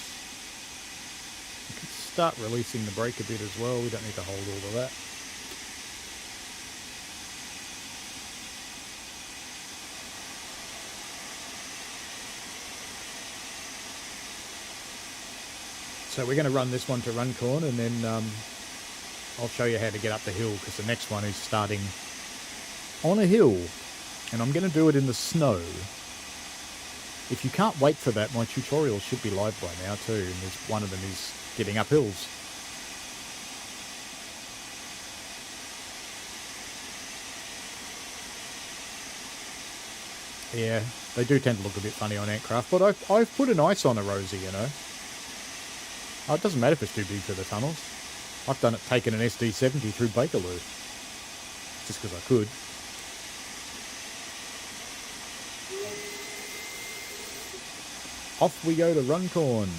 [SPEAKER 1] We can start releasing the brake a bit as well. We don't need to hold all of that. So we're going to run this one to Runcorn, and then I'll show you how to get up the hill, because the next one is starting on a hill, and I'm going to do it in the snow. If you can't wait for that, my tutorial should be live by now too, and one of them is getting up hills. Yeah, they do tend to look a bit funny on aircraft, but I've put an ice on a Rosie, you know. Oh, it doesn't matter if it's too big for the tunnels. I've done it taking an SD70 through Bakerloo. Just because I could. Off we go to Runcorn.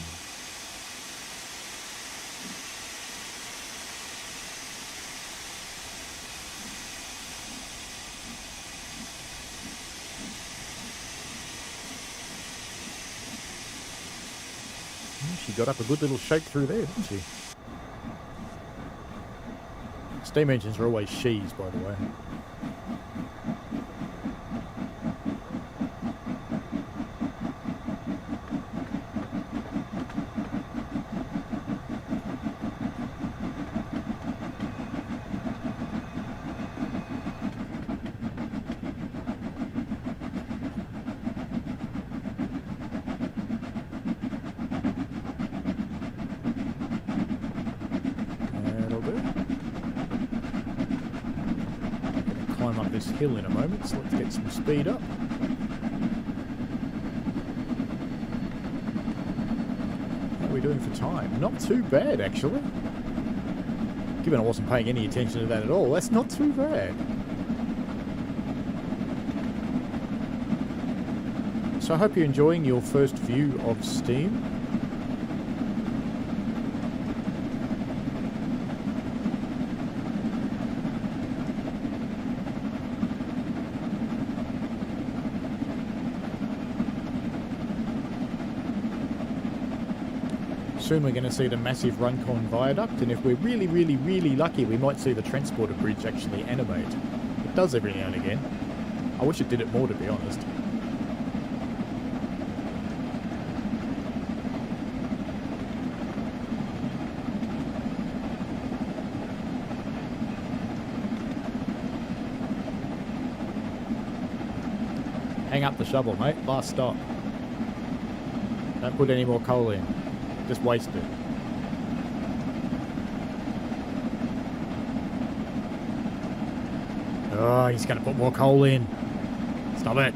[SPEAKER 1] She got up a good little shake through there, didn't she? Steam engines are always she's, by the way. Hill in a moment, so let's get some speed up. How are we doing for time? Not too bad, actually. Given I wasn't paying any attention to that at all, that's not too bad. So I hope you're enjoying your first view of Steam. Soon we're going to see the massive Runcorn Viaduct, and if we're really, really, really lucky, we might see the Transporter Bridge actually animate. It does every now and again. I wish it did it more, to be honest. Hang up the shovel, mate. Last stop. Don't put any more coal in. Just waste it. Oh, he's going to put more coal in. Stop it.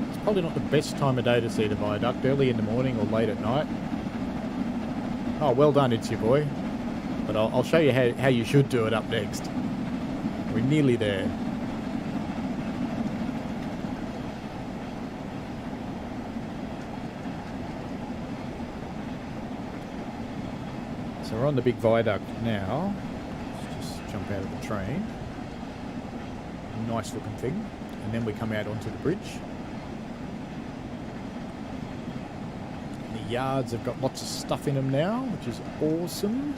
[SPEAKER 1] It's probably not the best time of day to see the viaduct, early in the morning or late at night. Oh, well done, it's your boy. But I'll show you how you should do it up next. We're nearly there. So we're on the big viaduct now. Let's just jump out of the train. Nice looking thing. And then we come out onto the bridge. The yards have got lots of stuff in them now, which is awesome.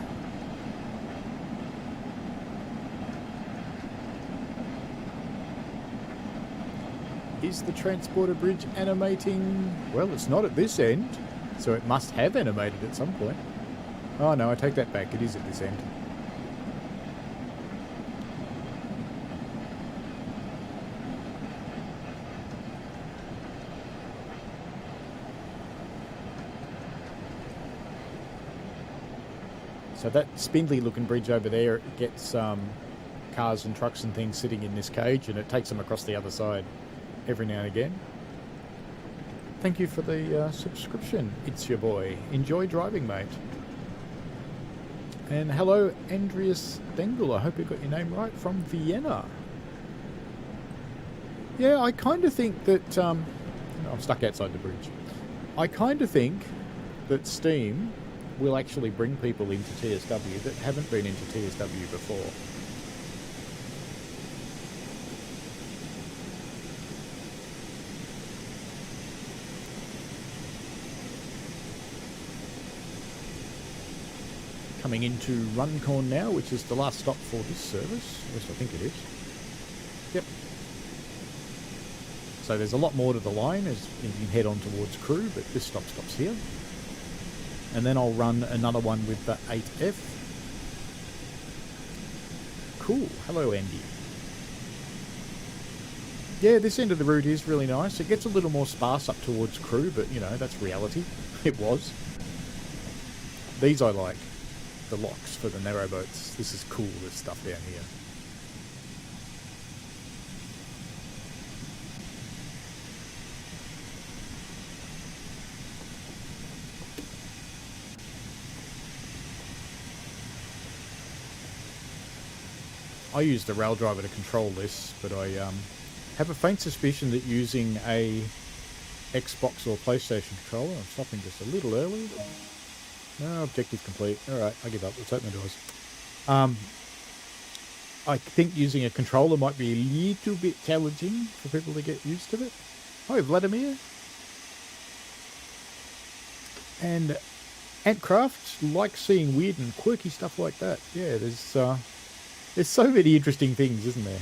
[SPEAKER 1] Is the transporter bridge animating? Well, it's not at this end, so it must have animated at some point. Oh no, I take that back. It is at this end. So that spindly looking bridge over there gets cars and trucks and things sitting in this cage, and it takes them across the other side every now and again. Thank you for the subscription. It's your boy. Enjoy driving, mate. And hello, Andreas Dengel. I hope you got your name right, from Vienna. Yeah, I kind of think that... I'm stuck outside the bridge. I kind of think that Steam will actually bring people into TSW that haven't been into TSW before. Coming into Runcorn now, which is the last stop for this service. At least I think it is. Yep. So there's a lot more to the line as you can head on towards Crewe, but this stop stops here. And then I'll run another one with the 8F. Cool. Hello, Andy. Yeah, this end of the route is really nice. It gets a little more sparse up towards Crewe, but, you know, that's reality. It was. These I like. The locks for the narrow boats. This is cool, this stuff down here. I use the rail driver to control this, but I have a faint suspicion that using a Xbox or PlayStation controller, I'm stopping just a little early. No, objective complete. Alright, I give up. Let's open the doors. I think using a controller might be a little bit challenging for people to get used to it. Hi, Vladimir. And Antcraft likes seeing weird and quirky stuff like that. Yeah, there's so many interesting things, isn't there?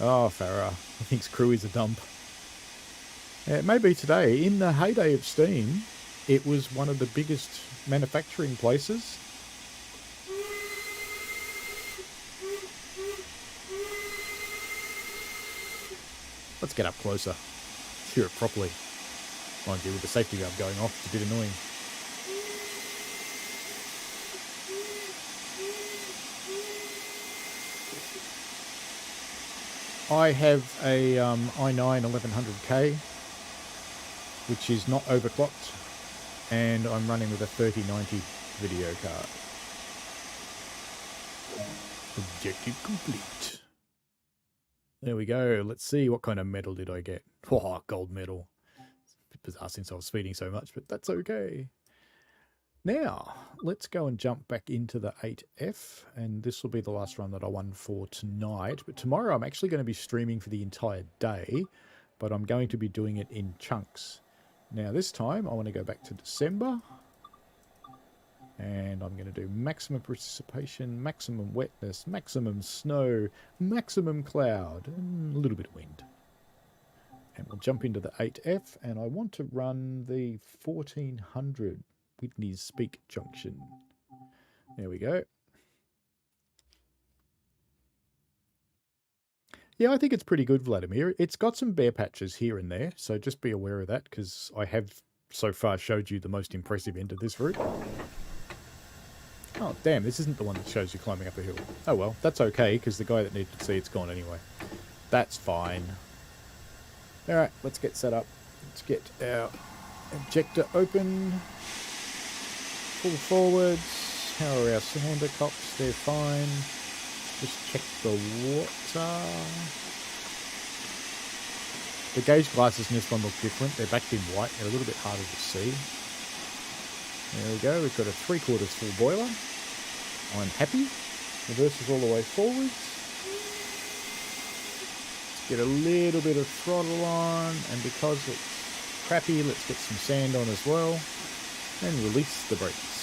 [SPEAKER 1] Oh, Farah. He thinks Crewe is a dump. Yeah, it may be today. In the heyday of Steam, it was one of the biggest manufacturing places. Let's get up closer. Hear it properly. Mind you, with the safety valve going off, it's a bit annoying. I have a i9 1100K, which is not overclocked, and I'm running with a 3090 video card. Objective complete. There we go. Let's see, what kind of medal did I get? Oh, gold medal. It's a bit bizarre since I was speeding so much, but that's okay. Now, let's go and jump back into the 8F, and this will be the last run that I won for tonight. But tomorrow I'm actually going to be streaming for the entire day, but I'm going to be doing it in chunks. Now this time I want to go back to December, and I'm going to do maximum precipitation, maximum wetness, maximum snow, maximum cloud, and a little bit of wind. And we'll jump into the 8F, and I want to run the 1400 Whitney's Speak Junction. There we go. Yeah, I think it's pretty good, Vladimir. It's got some bare patches here and there, so just be aware of that, because I have so far showed you the most impressive end of this route. Oh, damn, this isn't the one that shows you climbing up a hill. Oh well, that's okay, because the guy that needed to see it's gone anyway. That's fine. Alright, let's get set up. Let's get our injector open. full forwards. How are our cylinder cops? They're fine. Just check the water. The gauge glasses in this one look different. They're backed in white. They're a little bit harder to see. There we go. We've got a 3/4 full boiler. I'm happy. Reverses all the way forwards. Let's get a little bit of throttle on, and because it's crappy, let's get some sand on as well. And release the brakes.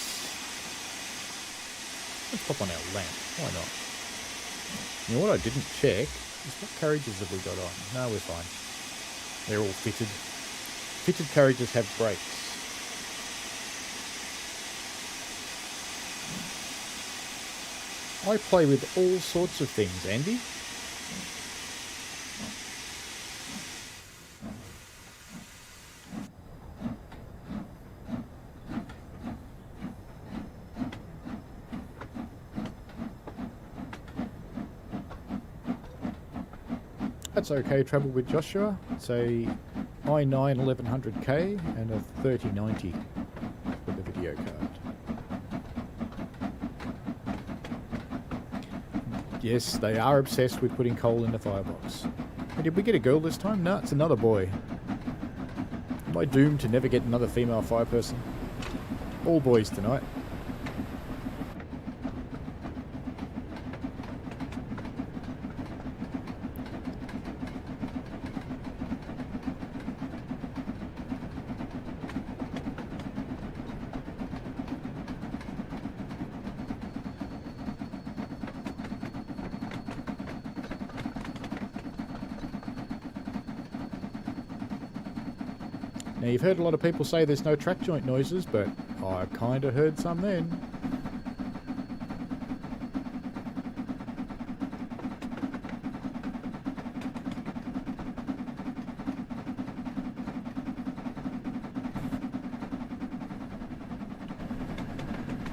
[SPEAKER 1] Let's pop on our lamp. Why not? You know what I didn't check is what carriages have we got on? No, we're fine. They're all fitted. Fitted carriages have brakes. I play with all sorts of things, Andy. That's okay, travel with Joshua. It's a i9 1100K and a 3090 with a video card. Yes, they are obsessed with putting coal in the firebox. Hey, did we get a girl this time? No, it's another boy. Am I doomed to never get another female fireperson? All boys tonight. Now, you've heard a lot of people say there's no track joint noises, but I kind of heard some then.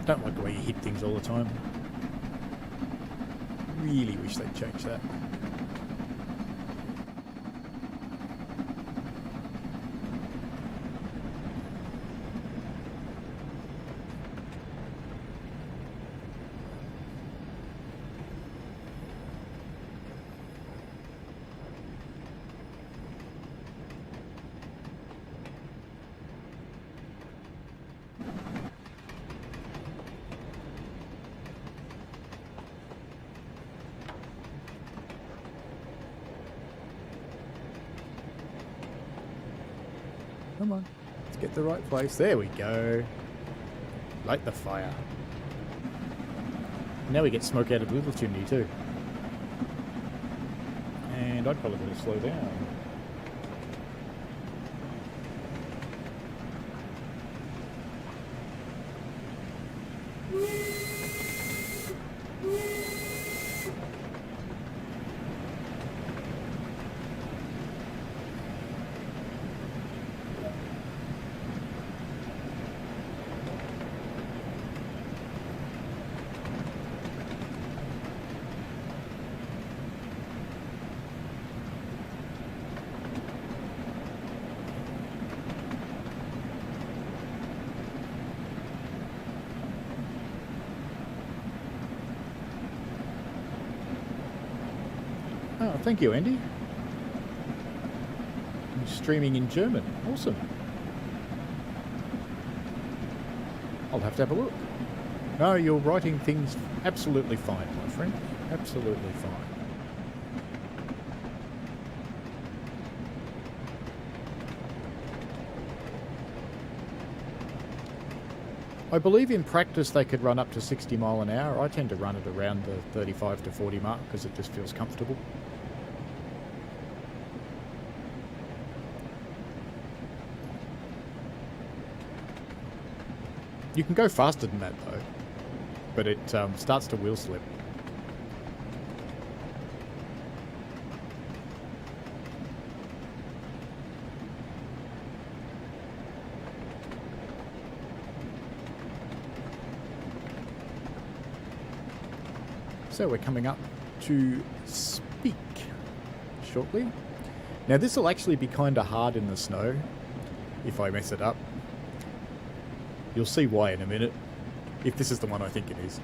[SPEAKER 1] Don't like the way you hit things all the time. Really wish they'd change that. Come on, let's get the right place. There we go. Light the fire. Now we get smoke out of the little chimney too. And I'd probably better slow down. Oh, thank you, Andy. I'm streaming in German. Awesome. I'll have to have a look. No, you're writing things absolutely fine, my friend. Absolutely fine. I believe in practice they could run up to 60 mile an hour. I tend to run it around the 35 to 40 mark because it just feels comfortable. You can go faster than that though, but it starts to wheel slip. So we're coming up to Speak shortly. Now this will actually be kind of hard in the snow if I mess it up. You'll see why in a minute. If this is the one I think it is.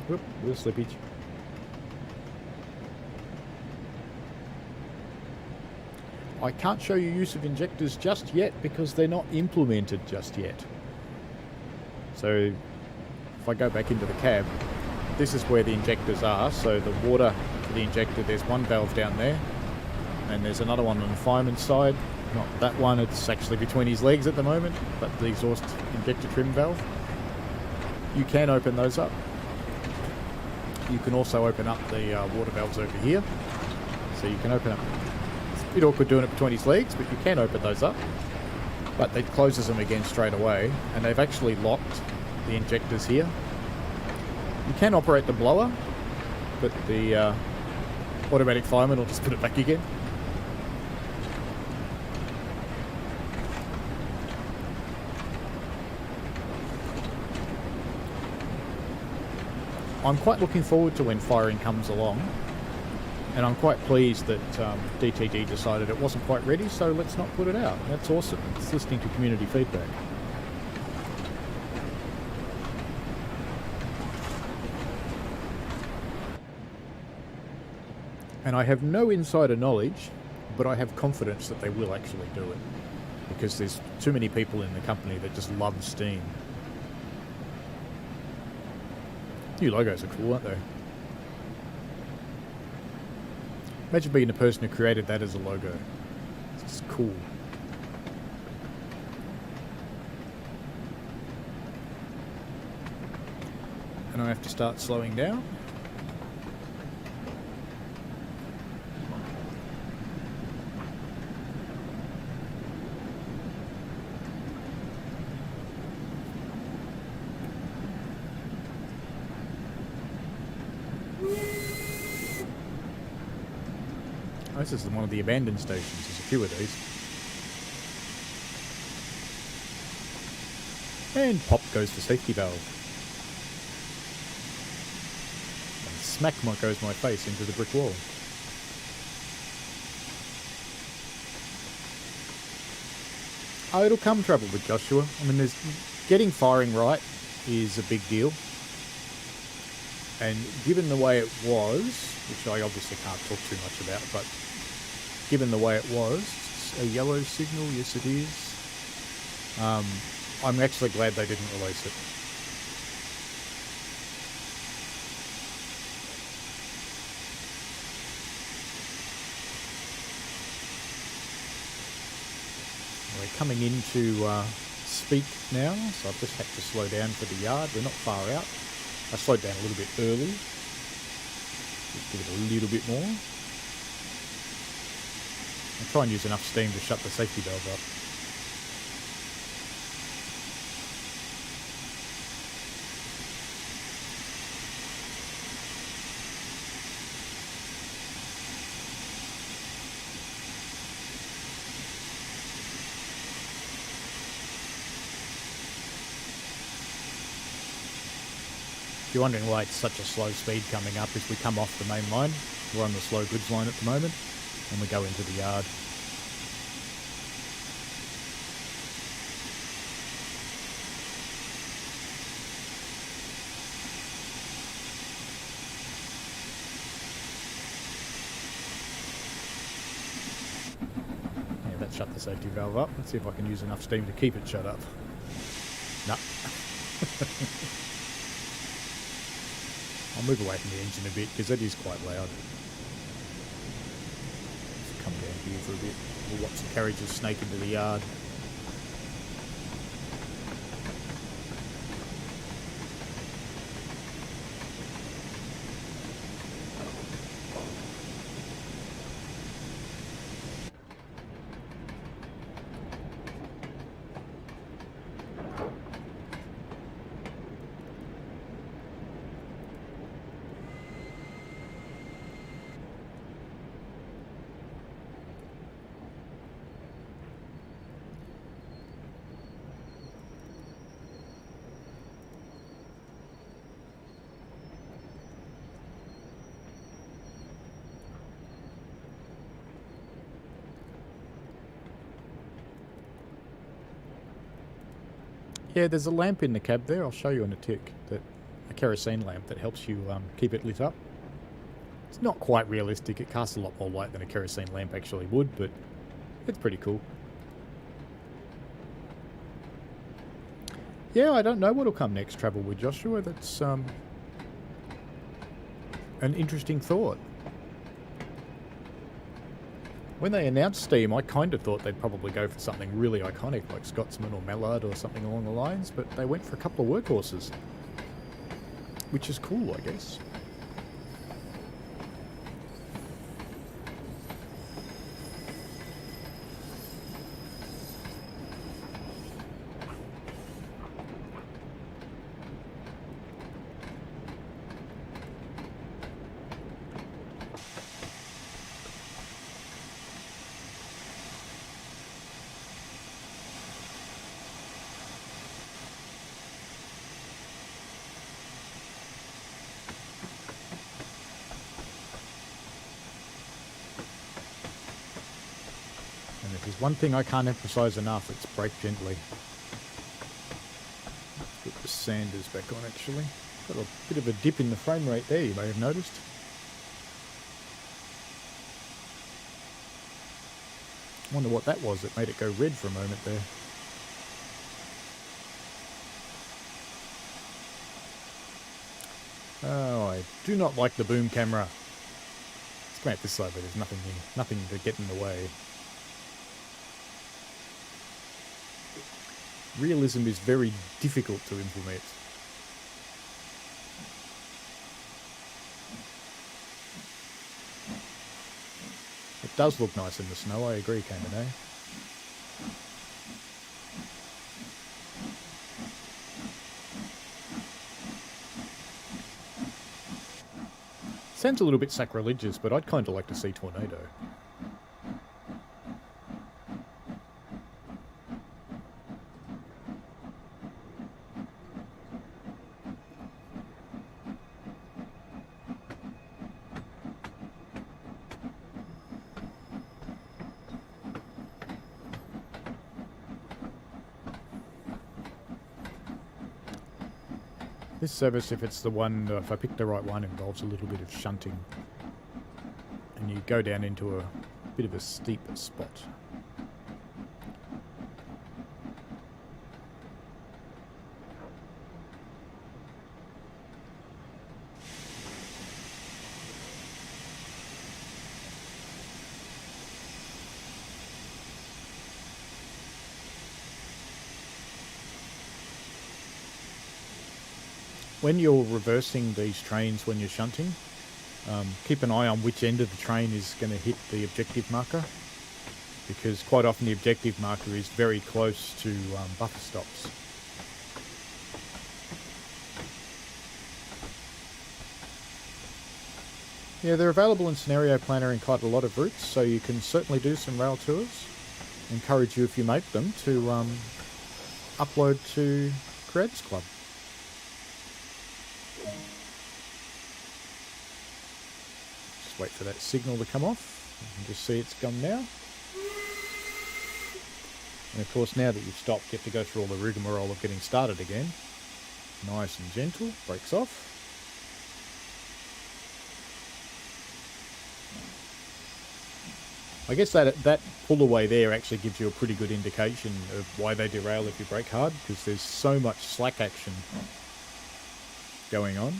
[SPEAKER 1] Whoop, little slippage. I can't show you use of injectors just yet because they're not implemented just yet. So if I go back into the cab, this is where the injectors are. So the water for the injector, there's one valve down there, and there's another one on the fireman's side. Not that one, it's actually between his legs at the moment, but the exhaust injector trim valve. You can open those up. You can also open up the water valves over here. So you can open up. It's a bit awkward doing it between his legs, but you can open those up. But it closes them again straight away, and they've actually locked the injectors here. You can operate the blower, but the automatic fireman will just put it back again. I'm quite looking forward to when firing comes along, and I'm quite pleased that DTD decided it wasn't quite ready, so let's not put it out. That's awesome. It's listening to community feedback. And I have no insider knowledge, but I have confidence that they will actually do it, because there's too many people in the company that just love Steam. New logos are cool, aren't they? Imagine being the person who created that as a logo. It's just cool. And I have to start slowing down. This is one of the abandoned stations. There's a few of these. And pop goes the safety valve. And smack goes my face into the brick wall. Oh, it'll come trouble with Joshua. I mean, getting firing right is a big deal. And given the way it was, which I obviously can't talk too much about, but given the way it was, it's a yellow signal, yes it is. I'm actually glad they didn't release it. We're coming into Speak now, so I've just had to slow down for the yard. We're not far out. I slowed down a little bit early. Just give it a little bit more. I'll try and use enough steam to shut the safety valve up. If you're wondering why it's such a slow speed coming up, is we come off the main line. We're on the slow goods line at the moment, and we go into the yard. Yeah, that shut the safety valve up. Let's see if I can use enough steam to keep it shut up. No. I'll move away from the engine a bit because it is quite loud. Let's come down here for a bit. We'll watch the carriages snake into the yard. Yeah, there's a lamp in the cab there. I'll show you in a tick. A kerosene lamp that helps you keep it lit up. It's not quite realistic. It casts a lot more light than a kerosene lamp actually would, but it's pretty cool. Yeah, I don't know what'll come next, Travel with Joshua. That's an interesting thought. When they announced Steam, I kind of thought they'd probably go for something really iconic like Scotsman or Mallard or something along the lines, but they went for a couple of workhorses. Which is cool, I guess. There's one thing I can't emphasise enough, it's brake gently. Put the sanders back on actually. Got a bit of a dip in the frame rate there, you may have noticed. Wonder what that was that made it go red for a moment there. Oh, I do not like the boom camera. Let's come out this side, but there's nothing to get in the way. Realism is very difficult to implement. It does look nice in the snow, I agree, Cayman. Sounds a little bit sacrilegious, but I'd kind of like to see Tornado. This service, if it's the one, if I pick the right one, involves a little bit of shunting. And you go down into a bit of a steep spot. When you're reversing these trains when you're shunting, keep an eye on which end of the train is going to hit the objective marker, because quite often the objective marker is very close to buffer stops. Yeah, they're available in Scenario Planner in quite a lot of routes, so you can certainly do some rail tours. Encourage you, if you make them, to upload to Creators Club. Wait for that signal to come off. You can just see it's gone now. And of course, now that you've stopped, you have to go through all the rigmarole of getting started again. Nice and gentle, brakes off. I guess that pull away there actually gives you a pretty good indication of why they derail if you brake hard, because there's so much slack action going on.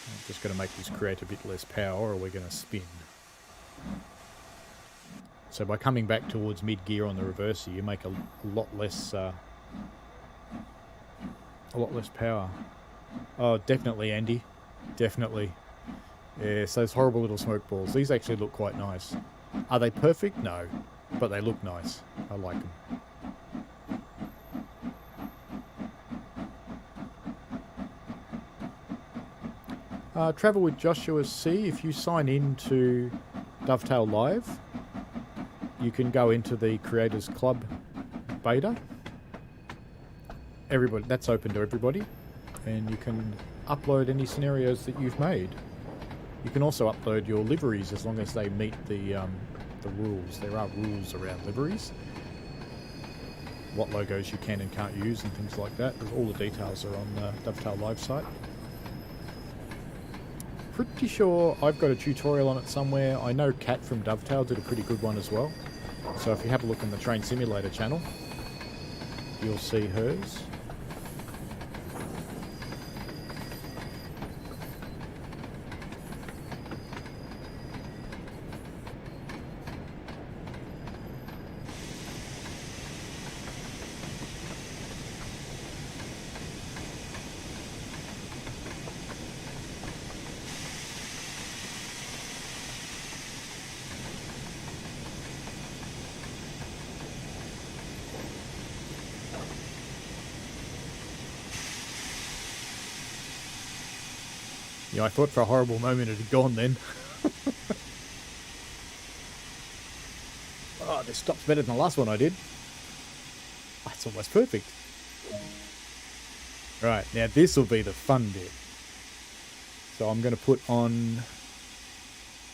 [SPEAKER 1] I'm just going to make this create a bit less power, or we're going to spin. So by coming back towards mid-gear on the reverser, you make a lot less power. Oh, definitely, Andy. Definitely. Yes, those horrible little smoke balls. These actually look quite nice. Are they perfect? No. But they look nice. I like them. Travel with Joshua C. If you sign in to Dovetail Live, you can go into the Creators Club beta. Everybody, that's open to everybody, and you can upload any scenarios that you've made. You can also upload your liveries as long as they meet the rules. There are rules around liveries. what logos you can and can't use and things like that. All the details are on the Dovetail Live site. Pretty sure I've got a tutorial on it somewhere. I know Kat from Dovetail did a pretty good one as well. So if you have a look on the Train Simulator channel, you'll see hers. Yeah, I thought for a horrible moment it had gone then. Oh, this stop's better than the last one I did. That's almost perfect. Right, now this will be the fun bit. So I'm going to put on,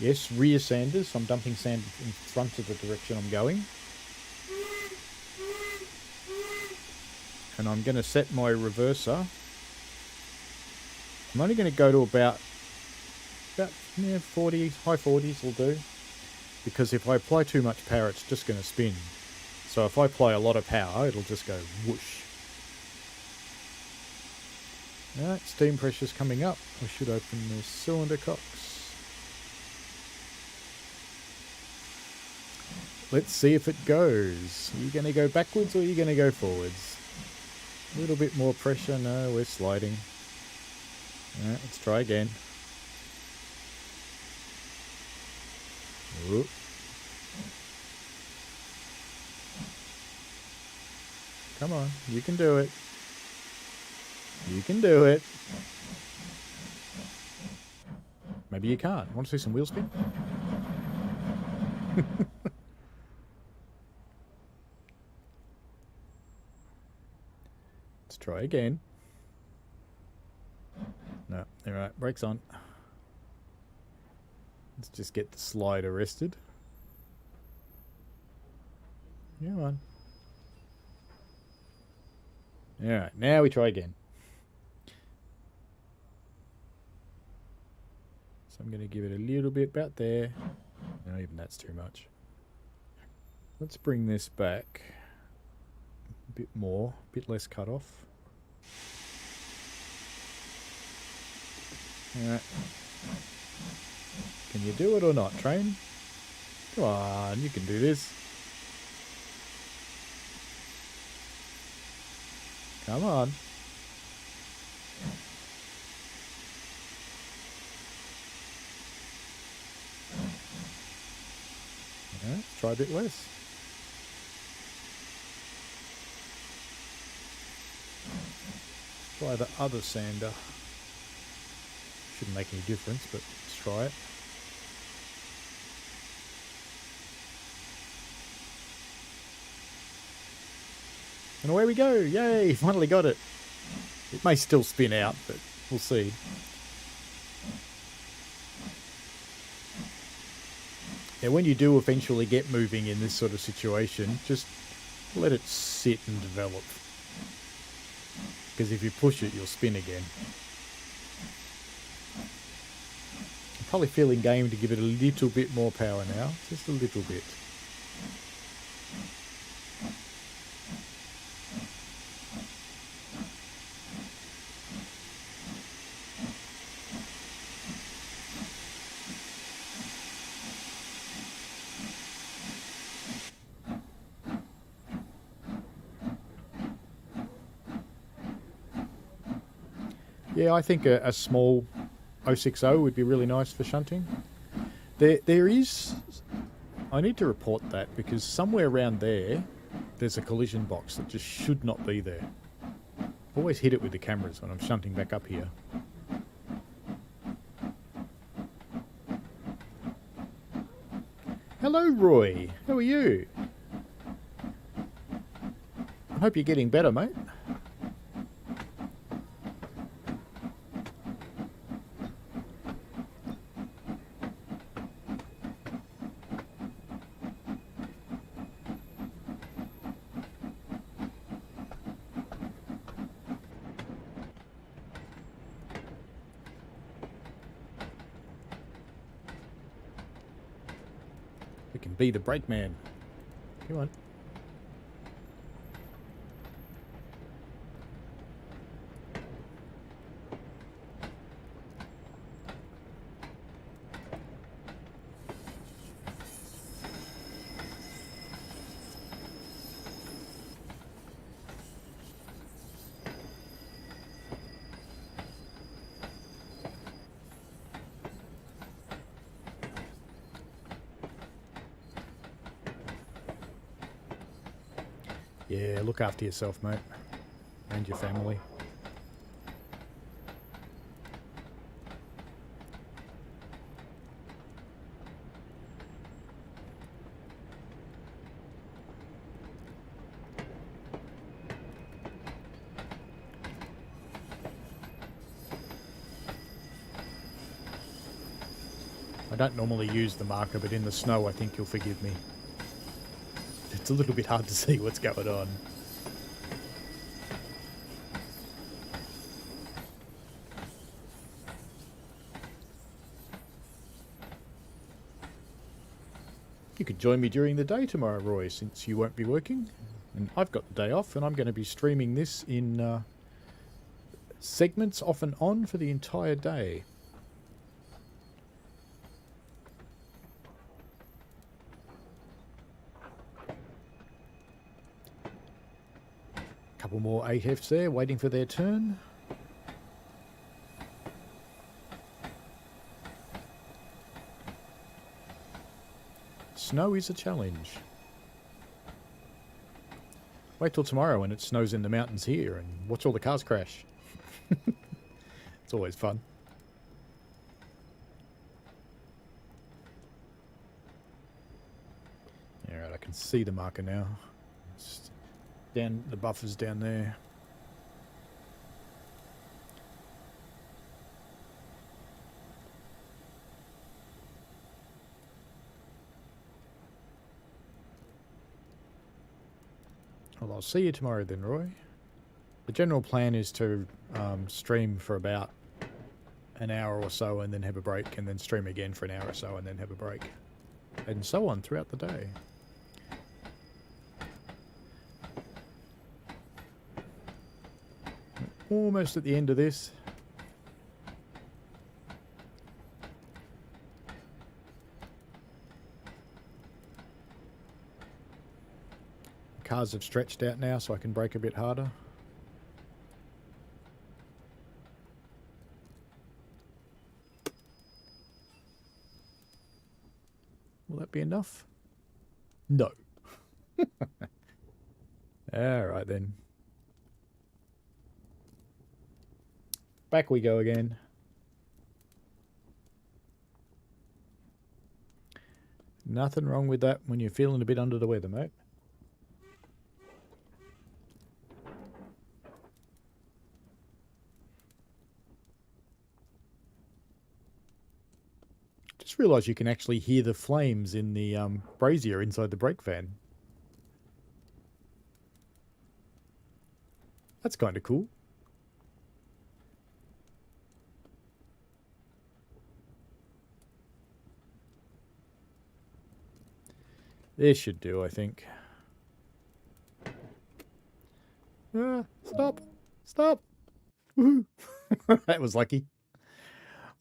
[SPEAKER 1] yes, rear sanders. So I'm dumping sand in front of the direction I'm going. And I'm going to set my reverser. I'm only going to go to about 40, high 40s will do. Because if I apply too much power, it's just going to spin. So if I apply a lot of power, it'll just go whoosh. Alright, steam pressure's coming up. I should open the cylinder cocks. Let's see if it goes. Are you going to go backwards or are you going to go forwards? A little bit more pressure. No, we're sliding. Alright, let's try again. Whoop. Come on, you can do it. You can do it. Maybe you can't. Want to see some wheel spin? Let's try again. No, alright, brakes on. Let's just get the slide arrested. Come on. Alright, now we try again. So I'm going to give it a little bit about there. No, even that's too much. Let's bring this back a bit more, a bit less cut off. Alright. Can you do it or not, train? Come on, you can do this. Come on. Yeah, let's try a bit less. Try the other sander. Shouldn't make any difference, but let's try it. And away we go! Yay! Finally got it! It may still spin out, but we'll see. Now when you do eventually get moving in this sort of situation, just let it sit and develop. Because if you push it, you'll spin again. I'm probably feeling game to give it a little bit more power now. Just a little bit. Yeah, I think a small 060 would be really nice for shunting. There is... I need to report that because somewhere around there's a collision box that just should not be there. Always hit it with the cameras when I'm shunting back up here. Hello, Roy. How are you? I hope you're getting better, mate. Be the brake man. Come on. Yeah, look after yourself, mate. And your family. I don't normally use the marker, but in the snow I think you'll forgive me. It's a little bit hard to see what's going on. You could join me during the day tomorrow, Roy, since you won't be working. And I've got the day off, and I'm going to be streaming this in segments off and on for the entire day. Couple more 8Fs there, waiting for their turn. Snow is a challenge. Wait till tomorrow when it snows in the mountains here and watch all the cars crash. It's always fun. Alright, I can see the marker now. It's down, the buffer's down there. Well, I'll see you tomorrow then, Roy. The general plan is to stream for about an hour or so and then have a break, and then stream again for an hour or so and then have a break. And so on throughout the day. Almost at the end of this. Cars have stretched out now, so I can brake a bit harder. Will that be enough? No. Alright then. Back we go again. Nothing wrong with that when you're feeling a bit under the weather, mate. Just realised you can actually hear the flames in the brazier inside the brake van. That's kind of cool. This should do, I think. Stop! Stop! Woohoo! That was lucky.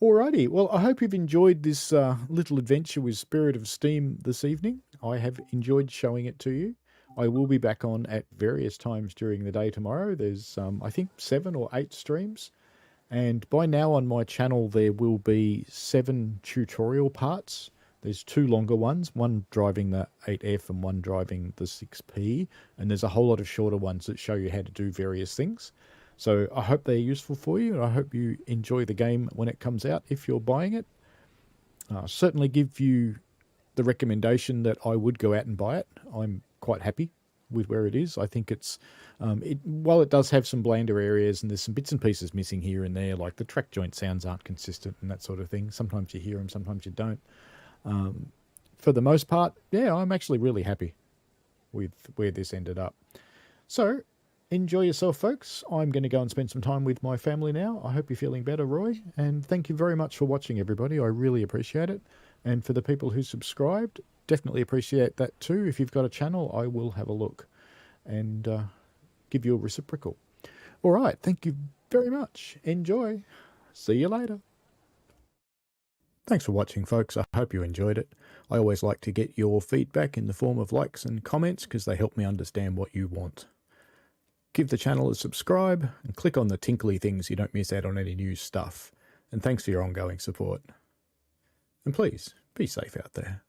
[SPEAKER 1] Alrighty, well, I hope you've enjoyed this little adventure with Spirit of Steam this evening. I have enjoyed showing it to you. I will be back on at various times during the day tomorrow. There's, I think, 7 or 8 streams. And by now on my channel, there will be 7 tutorial parts. There's 2 longer ones, one driving the 8F and one driving the 6P. And there's a whole lot of shorter ones that show you how to do various things. So I hope they're useful for you, and I hope you enjoy the game when it comes out if you're buying it. Certainly give you the recommendation that I would go out and buy it. I'm quite happy with where it is. I think it's, while it does have some blander areas and there's some bits and pieces missing here and there, like the track joint sounds aren't consistent and that sort of thing. Sometimes you hear them, sometimes you don't. For the most part, yeah, I'm actually really happy with where this ended up. So, enjoy yourself, folks. I'm going to go and spend some time with my family now. I hope you're feeling better, Roy. And thank you very much for watching, everybody. I really appreciate it. And for the people who subscribed, definitely appreciate that too. If you've got a channel, I will have a look and give you a reciprocal. All right, thank you very much. Enjoy. See you later. Thanks for watching, folks. I hope you enjoyed it. I always like to get your feedback in the form of likes and comments because they help me understand what you want. Give the channel a subscribe and click on the tinkly thing so you don't miss out on any new stuff. And thanks for your ongoing support. And please, be safe out there.